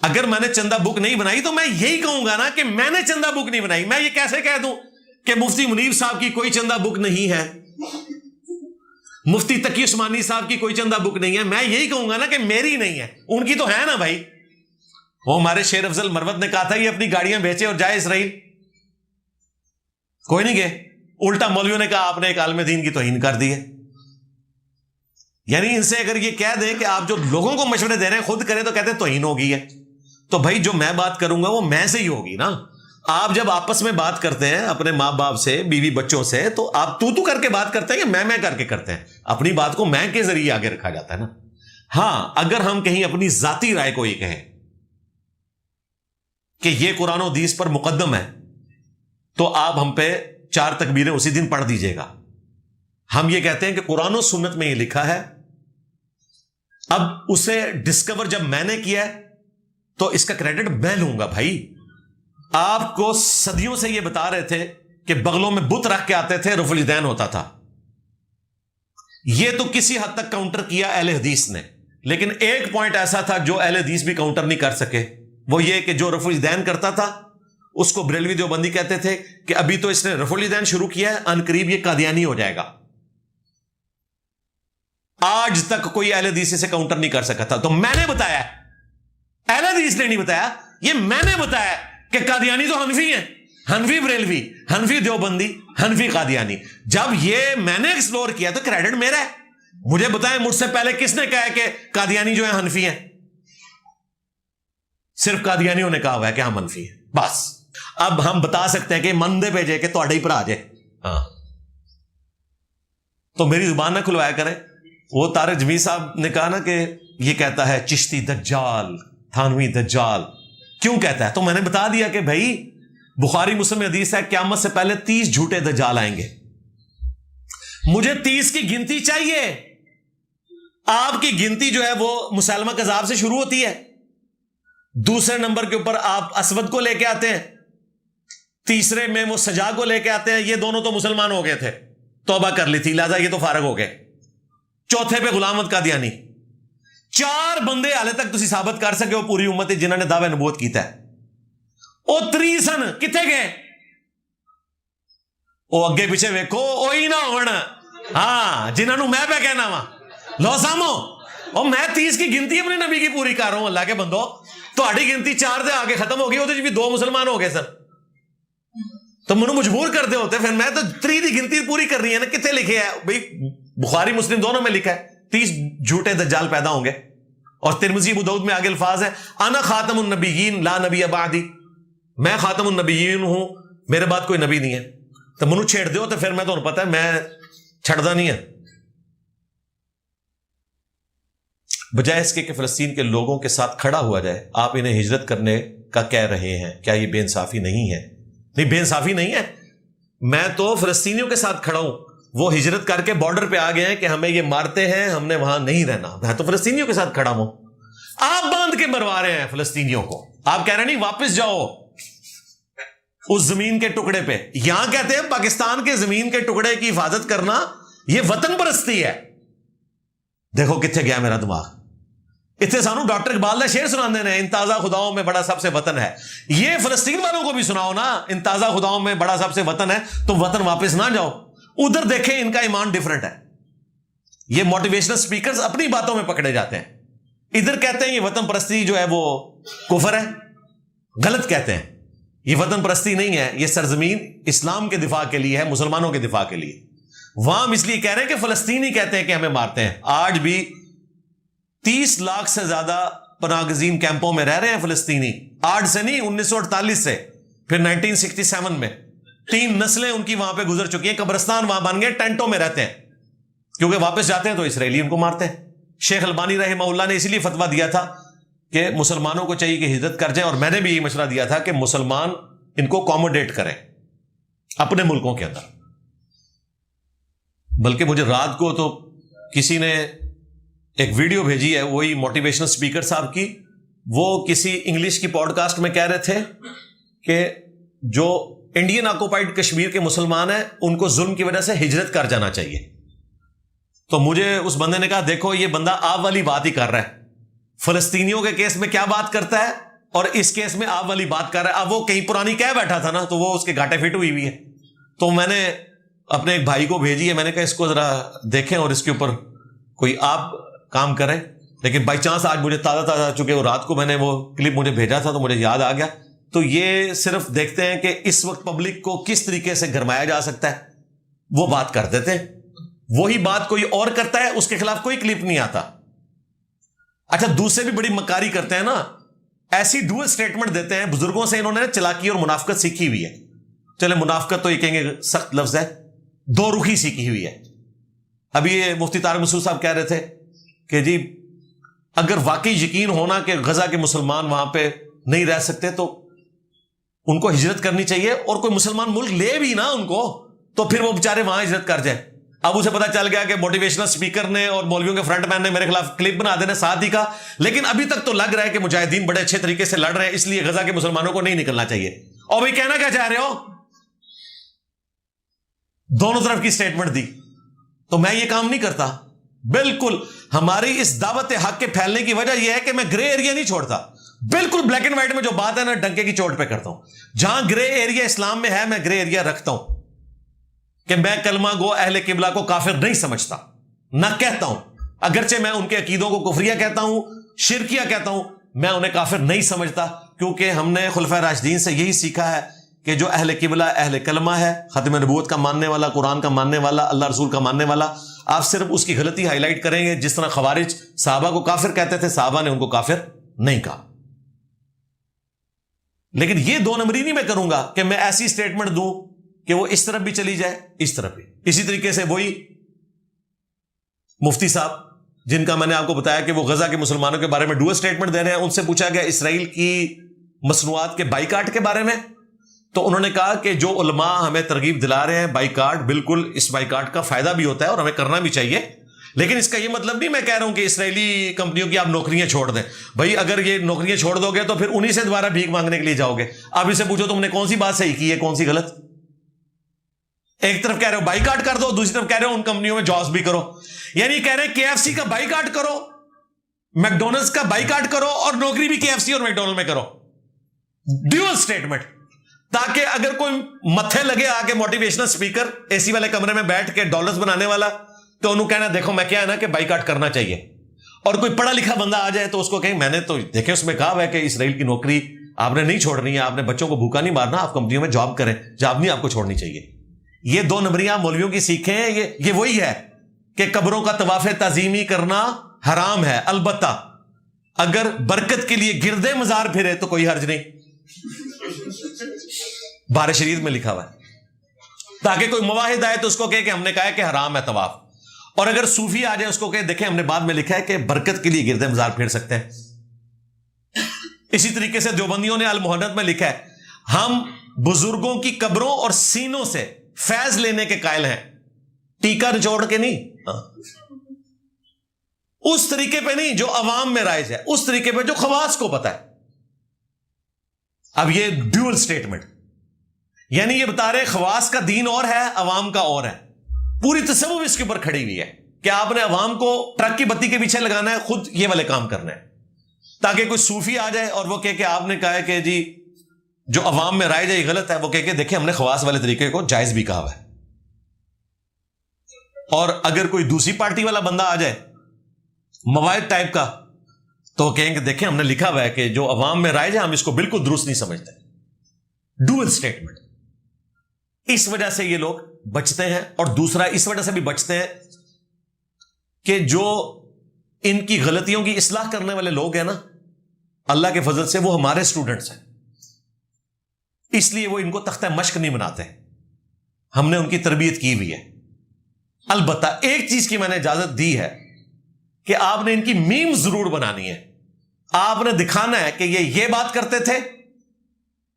اگر میں نے چندہ بک نہیں بنائی تو میں یہی کہوں گا نا کہ میں نے چندہ بک نہیں بنائی. میں یہ کیسے کہہ دوں کہ مفتی منیر صاحب کی کوئی چندہ بک نہیں ہے، مفتی تقی عثمانی صاحب کی کوئی چندہ بک نہیں ہے؟ میں یہی کہوں گا نا کہ میری نہیں ہے، ان کی تو ہے نا بھائی. وہ ہمارے شیر افضل مروت نے کہا تھا یہ اپنی گاڑیاں بیچے اور جائے اسرائیل، کوئی نہیں گئے. الٹا مولویوں نے کہا آپ نے ایک عالم دین کی توہین کر دی ہے. یعنی ان سے اگر یہ کہہ دیں کہ آپ جو لوگوں کو مشورے دے رہے ہیں خود کریں تو کہتے ہیں توہین ہو گئی ہے. تو بھائی جو میں بات کروں گا وہ میں سے ہی ہوگی نا. آپ جب آپس میں بات کرتے ہیں اپنے ماں باپ سے، بیوی بچوں سے، تو آپ تو کر کے بات کرتے ہیں کہ میں کر کے کرتے ہیں؟ اپنی بات کو میں کے ذریعے آگے رکھا جاتا ہے نا. ہاں، اگر ہم کہیں اپنی ذاتی رائے کو یہ کہیں کہ یہ قرآن و حدیث پر مقدم ہے تو آپ ہم پہ 4 تکبیریں اسی دن پڑھ دیجئے گا. ہم یہ کہتے ہیں کہ قرآن و سنت میں یہ لکھا ہے. اب اسے ڈسکور جب میں نے کیا ہے تو اس کا کریڈٹ میں لوں گا. بھائی آپ کو صدیوں سے یہ بتا رہے تھے کہ بغلوں میں بت رکھ کے آتے تھے، رفع الیدین ہوتا تھا. یہ تو کسی حد تک کاؤنٹر کیا اہل حدیث نے، لیکن ایک پوائنٹ ایسا تھا جو اہل حدیث بھی کاؤنٹر نہیں کر سکے. وہ یہ کہ جو رفع الیدین کرتا تھا اس کو بریلوی دیوبندی کہتے تھے کہ ابھی تو اس نے رفع الیدین شروع کیا ہے، ان قریب یہ قادیانی ہو جائے گا. آج تک کوئی اہل حدیث سے کاؤنٹر نہیں کر سکا تھا. تو میں نے بتایا، اہل حدیث نے نہیں بتایا، یہ میں نے بتایا کہ قادیانی تو حنفی ہیں، حنفی بریلوی، حنفی دیوبندی، حنفی قادیانی. جب یہ میں نے ایکسپلور کیا تو کریڈٹ میرا ہے. مجھے بتائیں مجھ سے پہلے کس نے کہا ہے کہ قادیانی جو ہے حنفی ہیں؟ صرف قادیانیوں نے کہا ہوا ہے کہ ہم حنفی ہیں، بس. اب ہم بتا سکتے ہیں کہ مندے پہ جائے کہ تو ہی پر آ جائے. ہاں، تو میری زبان نہ کھلوایا کریں. وہ طارق جمیل صاحب نے کہا نا کہ یہ کہتا ہے چشتی دجال، تھانوی دجال. کیوں کہتا ہے؟ تو میں نے بتا دیا کہ بھائی بخاری مسلم حدیث ہے قیامت سے پہلے 30 جھوٹے دجال آئیں گے. مجھے 30 کی گنتی چاہیے. آپ کی گنتی جو ہے وہ مسلمہ کذاب سے شروع ہوتی ہے، دوسرے نمبر کے اوپر آپ اسود کو لے کے آتے ہیں، تیسرے میں وہ سجا کو لے کے آتے ہیں. یہ دونوں تو مسلمان ہو گئے تھے، توبہ کر لی تھی، لہذا یہ تو فارغ ہو گئے. چوتھے پہ غلام احمد قادیانی. 4 بندے حالے تک تسی ثابت کر سکے ہو پوری امت جنہوں نے دعوی نبوت کیتا ہے. او 3 سن کتنے گئے؟ او اگے پیچھے ویکھو، اوہی نہ ہون. ہاں، جنہوں میں پہ کہنا وا لو سامو، او میں 30 کی گنتی اپنے نبی کی پوری کر رہا ہوں. اللہ کے بندو، تہاڈی گنتی 4 دے آگے ختم ہو گئی، وہ بھی 2 مسلمان ہو گئے سن. تو منو مجبور کرتے ہوتے، پھر میں تو 3 کی گنتی پوری کر رہی ہے نا. کتنے لکھے ہے بھائی؟ بخاری مسلم دونوں میں لکھا ہے 30 جھوٹے دجال پیدا ہوں گے. اور ترمذی ابو داؤد میں آگے الفاظ ہے انا خاتم النبیین لا نبی بعدی، میں خاتم النبیین ہوں، میرے بعد کوئی نبی نہیں ہے. تو منو چھیڑ دیو تو پھر میں تو پتا ہے میں چھڑدا نہیں ہے. بجائے اس کے کہ فلسطین کے لوگوں کے ساتھ کھڑا ہوا جائے، آپ انہیں ہجرت کرنے کا کہہ رہے ہیں. کیا یہ بے انصافی نہیں ہے؟ نہیں، بے انصافی نہیں ہے. میں تو فلسطینیوں کے ساتھ کھڑا ہوں. وہ ہجرت کر کے بارڈر پہ آ گئے ہیں کہ ہمیں یہ مارتے ہیں، ہم نے وہاں نہیں رہنا. میں تو فلسطینیوں کے ساتھ کھڑا ہوں. آپ باندھ کے مروا رہے ہیں فلسطینیوں کو. آپ کہہ رہے ہیں نہیں واپس جاؤ اس زمین کے ٹکڑے پہ. یہاں کہتے ہیں پاکستان کے زمین کے ٹکڑے کی حفاظت کرنا یہ وطن پرستی ہے. دیکھو کتنے گیا میرا دماغ. اتنے سانو ڈاکٹر اقبال نے شعر سنا دینے، ان تازہ خداؤں میں بڑا سب سے وطن ہے. یہ فلسطین والوں کو بھی سناؤ نا، ان تازہ خداؤں میں بڑا سب سے وطن ہے. تو وطن واپس نہ جاؤ. ادھر دیکھیں ان کا ایمان ڈیفرنٹ ہے. یہ موٹیویشنل سپیکرز اپنی باتوں میں پکڑے جاتے ہیں. ادھر کہتے ہیں یہ وطن پرستی جو ہے وہ کفر ہے. غلط کہتے ہیں. یہ وطن پرستی نہیں ہے، یہ سرزمین اسلام کے دفاع کے لیے ہے، مسلمانوں کے دفاع کے لیے. وہاں ہم اس لیے کہہ رہے ہیں کہ فلسطینی کہتے ہیں کہ ہمیں مارتے ہیں. آج بھی 30 لاکھ سے زیادہ پناہ گزین کیمپوں میں رہ رہے ہیں فلسطینی. آج سے نہیں، 1948 سے. پھر 1967 میں 3 نسلیں ان کی وہاں پہ گزر چکی ہیں, قبرستان وہاں بن گئے, ٹینٹوں میں رہتے ہیں, کیونکہ واپس جاتے ہیں تو اسرائیلی ان کو مارتے ہیں. شیخ البانی رحمہ اللہ نے اسی لیے فتویٰ دیا تھا کہ مسلمانوں کو چاہیے کہ ہجرت کر جائیں, اور میں نے بھی یہ مشورہ دیا تھا کہ مسلمان ان کو اکوموڈیٹ کریں اپنے ملکوں کے اندر. بلکہ مجھے رات کو تو کسی نے ایک ویڈیو بھیجی ہے, وہی موٹیویشنل اسپیکر صاحب کی, وہ کسی انگلش کی پوڈ کاسٹ میں کہہ رہے تھے کہ جو انڈین آکوپائڈ کشمیر کے مسلمان ہیں ان کو ظلم کی وجہ سے ہجرت کر جانا چاہیے. تو مجھے اس بندے نے کہا دیکھو یہ بندہ آپ والی بات ہی کر رہا ہے, فلسطینیوں کے کیس میں کیا بات کرتا ہے اور اس کیس میں آپ والی بات کر رہا ہے. اب وہ کہیں پرانی کہہ بیٹھا تھا نا, تو وہ اس کے گھاٹے فٹ ہوئی ہے. تو میں نے اپنے ایک بھائی کو بھیجی ہے, میں نے کہا اس کو ذرا دیکھیں اور اس کے اوپر کوئی آپ کام کریں. لیکن بائی چانس آج مجھے تازہ چونکہ وہ رات کو میں نے وہ کلپ مجھے بھیجا تھا تو مجھے یاد آ گیا. تو یہ صرف دیکھتے ہیں کہ اس وقت پبلک کو کس طریقے سے گرمایا جا سکتا ہے, وہ بات کر دیتے ہیں. وہی بات کوئی اور کرتا ہے, اس کے خلاف کوئی کلپ نہیں آتا. اچھا دوسرے بھی بڑی مکاری کرتے ہیں نا, ایسی ڈوئل سٹیٹمنٹ دیتے ہیں. بزرگوں سے انہوں نے چلاکی اور منافقت سیکھی ہوئی ہے. چلے منافقت تو یہ کہیں گے سخت لفظ ہے, دو رخی سیکھی ہوئی ہے. ابھی یہ مفتی طارق مسعود صاحب کہہ رہے تھے کہ جی اگر واقعی یقین ہونا کہ غزہ کے مسلمان وہاں پہ نہیں رہ سکتے تو ان کو ہجرت کرنی چاہیے, اور کوئی مسلمان ملک لے بھی نا ان کو تو پھر وہ بیچارے وہاں ہجرت کر جائیں. اب اسے پتا چل گیا کہ موٹیویشنل اسپیکر نے اور مولویوں کے فرنٹ مین نے میرے خلاف کلپ بنا دینے ساتھ ہی کا, لیکن ابھی تک تو لگ رہا ہے کہ مجاہدین بڑے اچھے طریقے سے لڑ رہے ہیں, اس لیے غزہ کے مسلمانوں کو نہیں نکلنا چاہیے. اور بھائی کہنا کیا چاہ رہے ہو, دونوں طرف کی سٹیٹمنٹ دی. تو میں یہ کام نہیں کرتا. بالکل ہماری اس دعوت حق کے پھیلنے کی وجہ یہ ہے کہ میں گرے ایریا نہیں چھوڑتا. بالکل بلیک اینڈ وائٹ میں جو بات ہے نا ڈنکے کی چوٹ پہ کرتا ہوں. جہاں گرے ایریا اسلام میں ہے میں گرے ایریا رکھتا ہوں کہ میں کلمہ گو اہل قبلہ کو کافر نہیں سمجھتا, نہ کہتا ہوں. اگرچہ میں ان کے عقیدوں کو کفریہ کہتا ہوں, شرکیہ کہتا ہوں, میں انہیں کافر نہیں سمجھتا, کیونکہ ہم نے خلفائے راشدین سے یہی سیکھا ہے کہ جو اہل قبلہ اہل کلمہ ہے, ختم نبوت کا ماننے والا, قرآن کا ماننے والا, اللہ رسول کا ماننے والا, آپ صرف اس کی غلطی ہائی لائٹ کریں گے. جس طرح خوارج صحابہ کو کافر کہتے تھے, صحابہ نے ان کو کافر نہیں کہا. لیکن یہ دو نمبری نہیں میں کروں گا کہ میں ایسی سٹیٹمنٹ دوں کہ وہ اس طرف بھی چلی جائے اس طرف بھی. اسی طریقے سے وہی مفتی صاحب جن کا میں نے آپ کو بتایا کہ وہ غزہ کے مسلمانوں کے بارے میں ڈوئل سٹیٹمنٹ دے رہے ہیں, ان سے پوچھا گیا اسرائیل کی مصنوعات کے بائیکاٹ کے بارے میں, تو انہوں نے کہا کہ جو علماء ہمیں ترغیب دلا رہے ہیں بائیکاٹ, بالکل اس بائیکاٹ کا فائدہ بھی ہوتا ہے اور ہمیں کرنا بھی چاہیے, لیکن اس کا یہ مطلب نہیں میں کہہ رہا ہوں کہ اسرائیلی کمپنیوں کی آپ نوکریاں چھوڑ دیں. بھائی اگر یہ نوکریاں چھوڑ دو گے تو پھر انہی سے دوبارہ بھیک مانگنے کے لیے جاؤ گے. آپ اسے پوچھو تم نے کون سی بات صحیح کی ہے, کون سی غلط. ایک طرف کہہ رہے ہو بائیکاٹ کر دو, دوسری طرف کہہ رہے ہو ان کمپنیوں میں جابس بھی کرو. یعنی کہہ رہے ہیں KFC کا بائیکاٹ کرو, میکڈونلڈز کا بائیکاٹ کرو, اور نوکری بھی KFC اور میکڈونلڈ میں کرو. ڈیول سٹیٹمنٹ, تاکہ اگر کوئی متھے لگے آ کے موٹیویشنل اسپیکر اے سی والے کمرے میں بیٹھ کے ڈالرز بنانے والا, تو انہوں کہنا دیکھو میں کیا ہے نا کہ بائیکاٹ کرنا چاہیے. اور کوئی پڑھا لکھا بندہ آ جائے تو اس کو کہیں میں نے تو دیکھے اس میں کہا ہے کہ اسرائیل کی نوکری آپ نے نہیں چھوڑنی ہے, آپ نے بچوں کو بھوکا نہیں مارنا, آپ کمپنیوں میں جاب کریں, جاب نہیں آپ کو چھوڑنی چاہیے. یہ دو نمبریاں مولویوں کی سیکھیں. یہ وہی ہے کہ قبروں کا طواف تعظیمی کرنا حرام ہے, البتہ اگر برکت کے لیے گردے مزار پھرے تو کوئی حرج نہیں. بارے شریف میں لکھا ہوا ہے, تاکہ کوئی مواحد آئے تو اس کو کہے کہ ہم نے کہا ہے کہ حرام ہے طواف. اور اگر صوفی آ جائے اس کو کہے دیکھیں ہم نے بعد میں لکھا ہے کہ برکت کے لیے گردے مزار پھیر سکتے ہیں. اسی طریقے سے دیوبندیوں نے المحنت میں لکھا ہے ہم بزرگوں کی قبروں اور سینوں سے فیض لینے کے قائل ہیں, ٹیکا نچوڑ کے نہیں, اس طریقے پہ نہیں جو عوام میں رائج ہے, اس طریقے پہ جو خواص کو پتا ہے. اب یہ ڈیول سٹیٹمنٹ, یعنی یہ بتا رہے خواص کا دین اور ہے, عوام کا اور ہے. پوری تصوف اس کے اوپر کھڑی ہوئی ہے کہ آپ نے عوام کو ٹرک کی بتی کے پیچھے لگانا ہے, خود یہ والے کام کرنا ہے, تاکہ کوئی صوفی آ جائے اور وہ کہے کہ آپ نے کہا ہے کہ جی جو عوام میں رائج ہے یہ غلط ہے, وہ کہے کہ دیکھیں ہم نے خواص والے طریقے کو جائز بھی کہا ہوا ہے. اور اگر کوئی دوسری پارٹی والا بندہ آ جائے موائد ٹائپ کا, تو کہیں گے دیکھیں ہم نے لکھا ہوا ہے کہ جو عوام میں رائج ہے ہم اس کو بالکل درست نہیں سمجھتے. Dual statement. اس وجہ سے یہ لوگ بچتے ہیں, اور دوسرا اس وجہ سے بھی بچتے ہیں کہ جو ان کی غلطیوں کی اصلاح کرنے والے لوگ ہیں نا, اللہ کے فضل سے وہ ہمارے اسٹوڈنٹس ہیں. اس لیے وہ ان کو تختہ مشق نہیں بناتے. ہم نے ان کی تربیت کی ہوئی ہے. البتہ ایک چیز کی میں نے اجازت دی ہے کہ آپ نے ان کی میم ضرور بنانی ہے. آپ نے دکھانا ہے کہ یہ بات کرتے تھے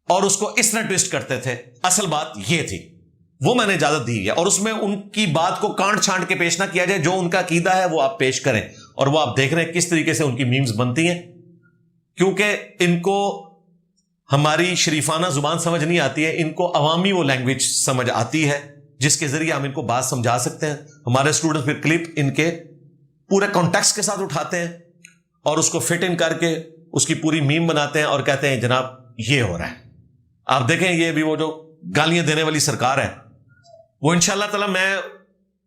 اور اس کو اس طرح ٹویسٹ کرتے تھے, اصل بات یہ تھی. وہ میں نے اجازت دی ہے, اور اس میں ان کی بات کو کانٹ چھانٹ کے پیش نہ کیا جائے. جو ان کا عقیدہ ہے وہ آپ پیش کریں, اور وہ آپ دیکھ رہے ہیں کس طریقے سے ان کی میمز بنتی ہیں. کیونکہ ان کو ہماری شریفانہ زبان سمجھ نہیں آتی ہے, ان کو عوامی وہ لینگویج سمجھ آتی ہے جس کے ذریعے ہم ان کو بات سمجھا سکتے ہیں. ہمارے اسٹوڈنٹ پھر کلپ ان کے پورے کانٹیکسٹ کے ساتھ اٹھاتے ہیں اور اس کو فٹ ان کر کے اس کی پوری میم بناتے ہیں اور کہتے ہیں جناب یہ ہو رہا ہے. آپ دیکھیں یہ بھی وہ جو گالیاں دینے والی سرکار ہے, وہ انشاءاللہ تعالی میں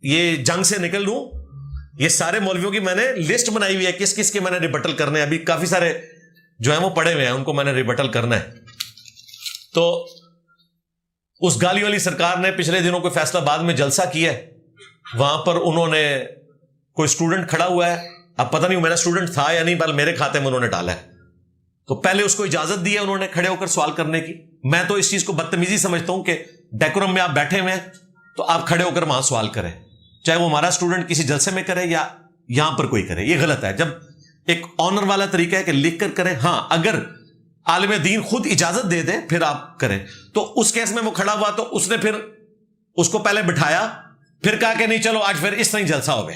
یہ جنگ سے نکل لوں, یہ سارے مولویوں کی میں نے لسٹ بنائی ہوئی ہے کس کس کے میں نے ریبٹل کرنے ہیں. ابھی کافی سارے جو ہیں وہ پڑے ہوئے ہیں, ان کو میں نے ریبٹل کرنا ہے. تو اس گالی والی سرکار نے پچھلے دنوں کوئی فیصلہ آباد میں جلسہ کیا ہے, وہاں پر انہوں نے کوئی اسٹوڈنٹ کھڑا ہوا ہے, اب پتہ نہیں میرا اسٹوڈنٹ تھا یا نہیں, بل میرے کھاتے میں انہوں نے ڈالا ہے. تو پہلے اس کو اجازت دی ہے انہوں نے کھڑے ہو کر سوال کرنے کی. میں تو اس چیز کو بدتمیزی سمجھتا ہوں کہ ڈیکورم میں آپ بیٹھے ہوئے ہیں تو آپ کھڑے ہو کر وہاں سوال کریں, چاہے وہ ہمارا اسٹوڈنٹ کسی جلسے میں کرے یا یہاں پر کوئی کرے. یہ غلط ہے. جب ایک آنر والا طریقہ ہے کہ لکھ کر کریں. ہاں اگر عالم دین خود اجازت دے دے پھر آپ کریں. تو اس کیس میں وہ کھڑا ہوا تو اس نے پھر اس کو پہلے بٹھایا, پھر کہا کہ نہیں چلو آج پھر اس طرح ہی جلسہ ہو گئے.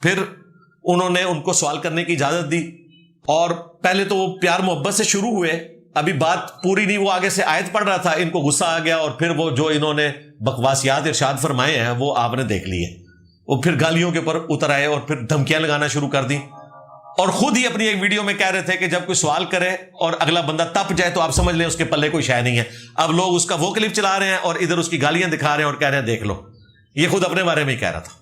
پھر انہوں نے ان کو سوال کرنے کی اجازت دی, اور پہلے تو وہ پیار محبت سے شروع ہوئے, ابھی بات پوری نہیں, وہ آگے سے آیت پڑھ رہا تھا, ان کو غصہ آ گیا, اور پھر وہ جو انہوں نے بکواسیات ارشاد فرمائے ہیں وہ آپ نے دیکھ لیے. وہ پھر گالیوں کے اوپر اتر آئے اور پھر دھمکیاں لگانا شروع کر دی, اور خود ہی اپنی ایک ویڈیو میں کہہ رہے تھے کہ جب کوئی سوال کرے اور اگلا بندہ تپ جائے تو آپ سمجھ لیں اس کے پلے کوئی شے نہیں ہے. اب لوگ اس کا وہ کلپ چلا رہے ہیں اور ادھر اس کی گالیاں دکھا رہے ہیں اور کہہ رہے ہیں دیکھ لو. یہ خود اپنے بارے میں ہی کہہ رہا تھا.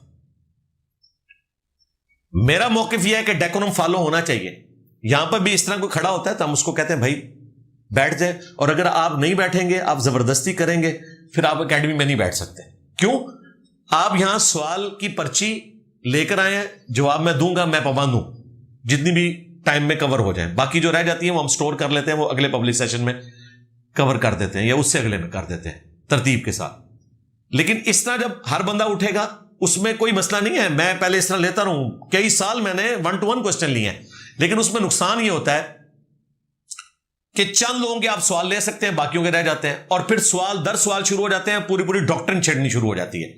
میرا موقف یہ ہے کہ ڈیکورم فالو ہونا چاہیے. یہاں پر بھی اس طرح کوئی کھڑا ہوتا ہے تو ہم اس کو کہتے ہیں بھائی بیٹھ جائے, اور اگر آپ نہیں بیٹھیں گے, آپ زبردستی کریں گے, پھر آپ اکیڈمی میں نہیں بیٹھ سکتے. کیوں؟ آپ یہاں سوال کی پرچی لے کر آئے ہیں, جواب میں دوں گا, میں پابند ہوں جتنی بھی ٹائم میں کور ہو جائیں. باقی جو رہ جاتی ہیں وہ ہم سٹور کر لیتے ہیں, وہ اگلے پبلک سیشن میں کور کر دیتے ہیں یا اس سے اگلے میں کر دیتے ہیں ترتیب کے ساتھ. لیکن اس طرح جب ہر بندہ اٹھے گا اس میں کوئی مسئلہ نہیں ہے. میں پہلے اس طرح لیتا رہوں, کئی سال میں نے 1-to-1 کوسچن لیے ہیں, لیکن اس میں نقصان یہ ہوتا ہے کہ چند لوگوں کے آپ سوال لے سکتے ہیں, باقیوں کے رہ جاتے ہیں, اور پھر سوال در سوال شروع ہو جاتے ہیں, پوری ڈاکٹرن چھیڑنی شروع ہو جاتی ہے.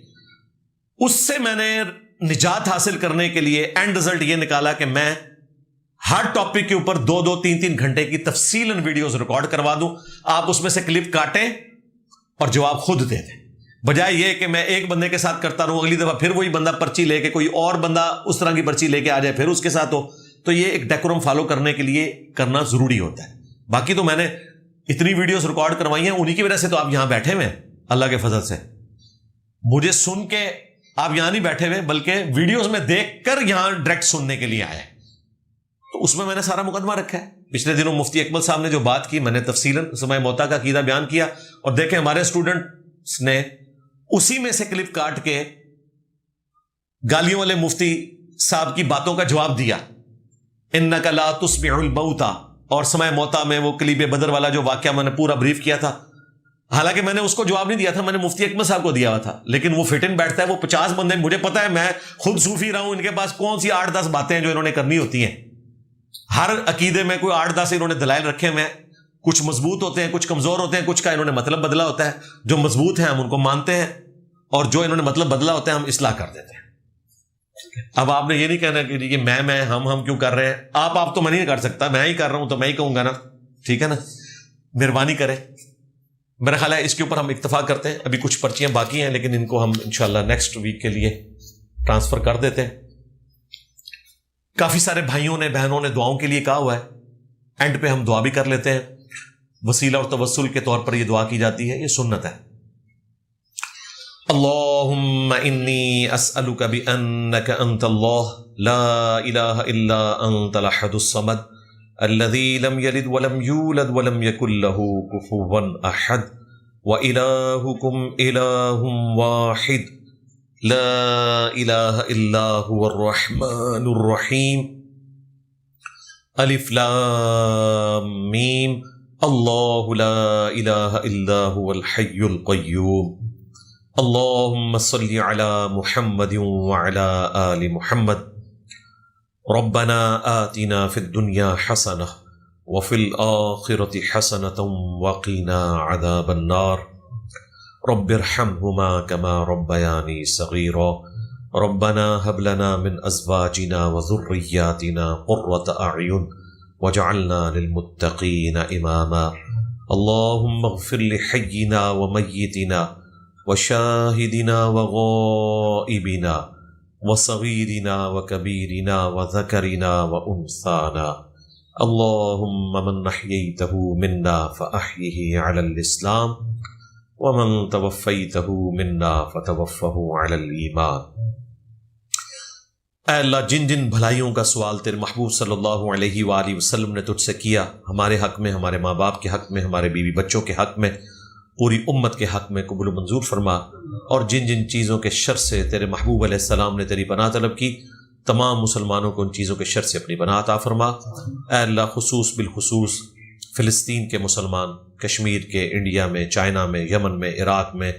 اس سے میں نے نجات حاصل کرنے کے لیے اینڈ رزلٹ یہ نکالا کہ میں ہر ٹاپک کے اوپر 2-3 گھنٹے کی تفصیلاً ویڈیوز ریکارڈ کروا دوں. آپ اس میں سے کلپ کاٹیں اور جواب خود دے دیں, بجائے یہ کہ میں ایک بندے کے ساتھ کرتا رہوں, اگلی دفعہ پھر وہی بندہ پرچی لے کے, کوئی اور بندہ اس طرح کی پرچی لے کے آ جائے پھر اس کے ساتھ ہو. تو یہ ایک ڈیکورم فالو کرنے کے لیے کرنا ضروری ہوتا ہے. باقی تو میں نے اتنی ویڈیوز ریکارڈ کروائی ہیں, انہی کی وجہ سے تو آپ یہاں بیٹھے ہوئے ہیں اللہ کے فضل سے. مجھے سن کے آپ یہاں نہیں بیٹھے ہوئے, بلکہ ویڈیوز میں دیکھ کر یہاں ڈائریکٹ سننے کے لیے آئے. تو اس میں نے سارا مقدمہ رکھا ہے. پچھلے دنوں مفتی اکمل صاحب نے جو بات کی, میں نے تفصیلاً سماع موتا کا عقیدہ بیان کیا, اور دیکھیں ہمارے اسٹوڈنٹس نے اسی میں سے کلپ کاٹ کے گالیوں والے مفتی صاحب کی باتوں کا جواب دیا, انک لا تسمع الموتى, اور سماع موتا میں وہ کلیب بدر والا جو واقعہ میں نے پورا بریف کیا تھا. حالانکہ میں نے اس کو جواب نہیں دیا تھا, میں نے مفتی اکمل صاحب کو دیا ہوا تھا, لیکن وہ فٹ ان بیٹھتا ہے, وہ 50 بندے, مجھے پتا ہے میں خود صوفی رہا ہوں, ان کے پاس کون سی 8-10 باتیں ہیں جو انہوں نے کرنی ہوتی ہیں. ہر عقیدے میں کوئی 8-10 انہوں نے دلائل رکھے ہوئے ہیں, کچھ مضبوط ہوتے ہیں, کچھ کمزور ہوتے ہیں, کچھ کا انہوں نے مطلب بدلا ہوتا ہے. جو مضبوط ہیں ہم ان کو مانتے ہیں, اور جو انہوں نے مطلب بدلا ہوتا ہے ہم اصلاح کر دیتے ہیں. اب آپ نے یہ نہیں کہنا کہ میں ہم کیوں کر رہے ہیں. آپ تو میں نہیں کر سکتا, میں ہی کر رہا ہوں تو میں ہی کہوں گا نا, ٹھیک ہے نا, مہربانی کریں. میرا خیال ہے اس کے اوپر ہم اکتفا کرتے ہیں. ابھی کچھ پرچیاں باقی ہیں لیکن ان کو ہم انشاءاللہ نیکسٹ ویک کے لیے ٹرانسفر کر دیتے ہیں. کافی سارے بھائیوں نے بہنوں نے دعاؤں کے لیے کہا ہوا ہے, اینڈ پہ ہم دعا بھی کر لیتے ہیں. وسیلہ اور توسل کے طور پر یہ دعا کی جاتی ہے, یہ سنت ہے. اللہم انی اسألک بأنک انت اللہ لا الہ الا انت الاحد الصمد الذی لم یلد ولم یولد ولم یکن له کفوا احد وإلہکم الہ واحد لا الہ الا هو الرحمن الرحیم الف لام میم اللہ لا الہ الا هو الحی القیوم اللہم صلی علی محمد وعلی آل محمد ربنا آتنا فی الدنیا حسنہ وفی الآخرة حسنة وقنا عذاب النار رب ارحمہما کما ربیانی صغیرا ربنا هب لنا من ازواجنا وذریاتنا قرة اعین وجعلنا للمتقین اماما اللهم اغفر لحینا ومیتنا وشاہدنا وغائبنا وصغیرنا وکبیرنا وذکرنا وانثانا اللهم من احییته منا فاحیه علی الاسلام ومن توفیته منا فتوفه علی الایمان۔ اے اللہ، جن جن بھلائیوں کا سوال تیرے محبوب صلی اللہ علیہ وآلہ وسلم نے تجھ سے کیا، ہمارے حق میں، ہمارے ماں باپ کے حق میں، ہمارے بیوی بچوں کے حق میں، پوری امت کے حق میں قبول و منظور فرما، اور جن جن چیزوں کے شر سے تیرے محبوب علیہ السلام نے تیری پناہ طلب کی، تمام مسلمانوں کو ان چیزوں کے شر سے اپنی پناہ عطا فرما۔ اے اللہ، خصوص بالخصوص فلسطین کے مسلمان، کشمیر کے، انڈیا میں، چائنا میں، یمن میں، عراق میں،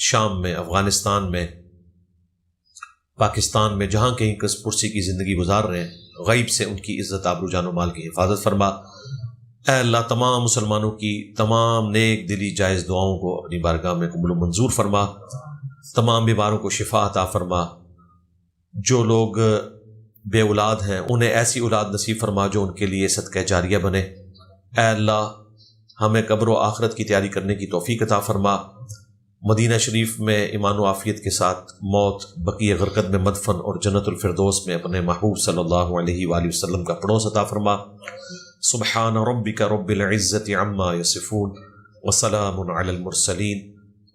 شام میں، افغانستان میں، پاکستان میں، جہاں کہیں کس پرسی کی زندگی گزار رہے ہیں، غیب سے ان کی عزت، آبرو، جان و مال کی حفاظت فرما۔ اے اللہ، تمام مسلمانوں کی تمام نیک دلی جائز دعاؤں کو اپنی بارگاہ میں قبول و منظور فرما، تمام بیماروں کو شفا عطا فرما، جو لوگ بے اولاد ہیں انہیں ایسی اولاد نصیب فرما جو ان کے لیے صدقہ جاریہ بنے۔ اے اللہ، ہمیں قبر و آخرت کی تیاری کرنے کی توفیق عطا فرما، مدینہ شریف میں ایمان و عافیت کے ساتھ موت، بقیع غرقد میں مدفن، اور جنت الفردوس میں اپنے محبوب صلی اللہ علیہ وآلہ وسلم کا پڑوس عطا فرما۔ سبحان ربک رب العزت عما یصفون وسلام علی المرسلین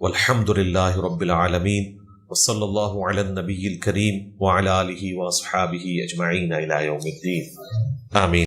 والحمد للہ رب العالمین، وصلی اللہ علی النبی الکریم وعلی آلہ واصحابہ اجمعین الی یوم الدین، آمین۔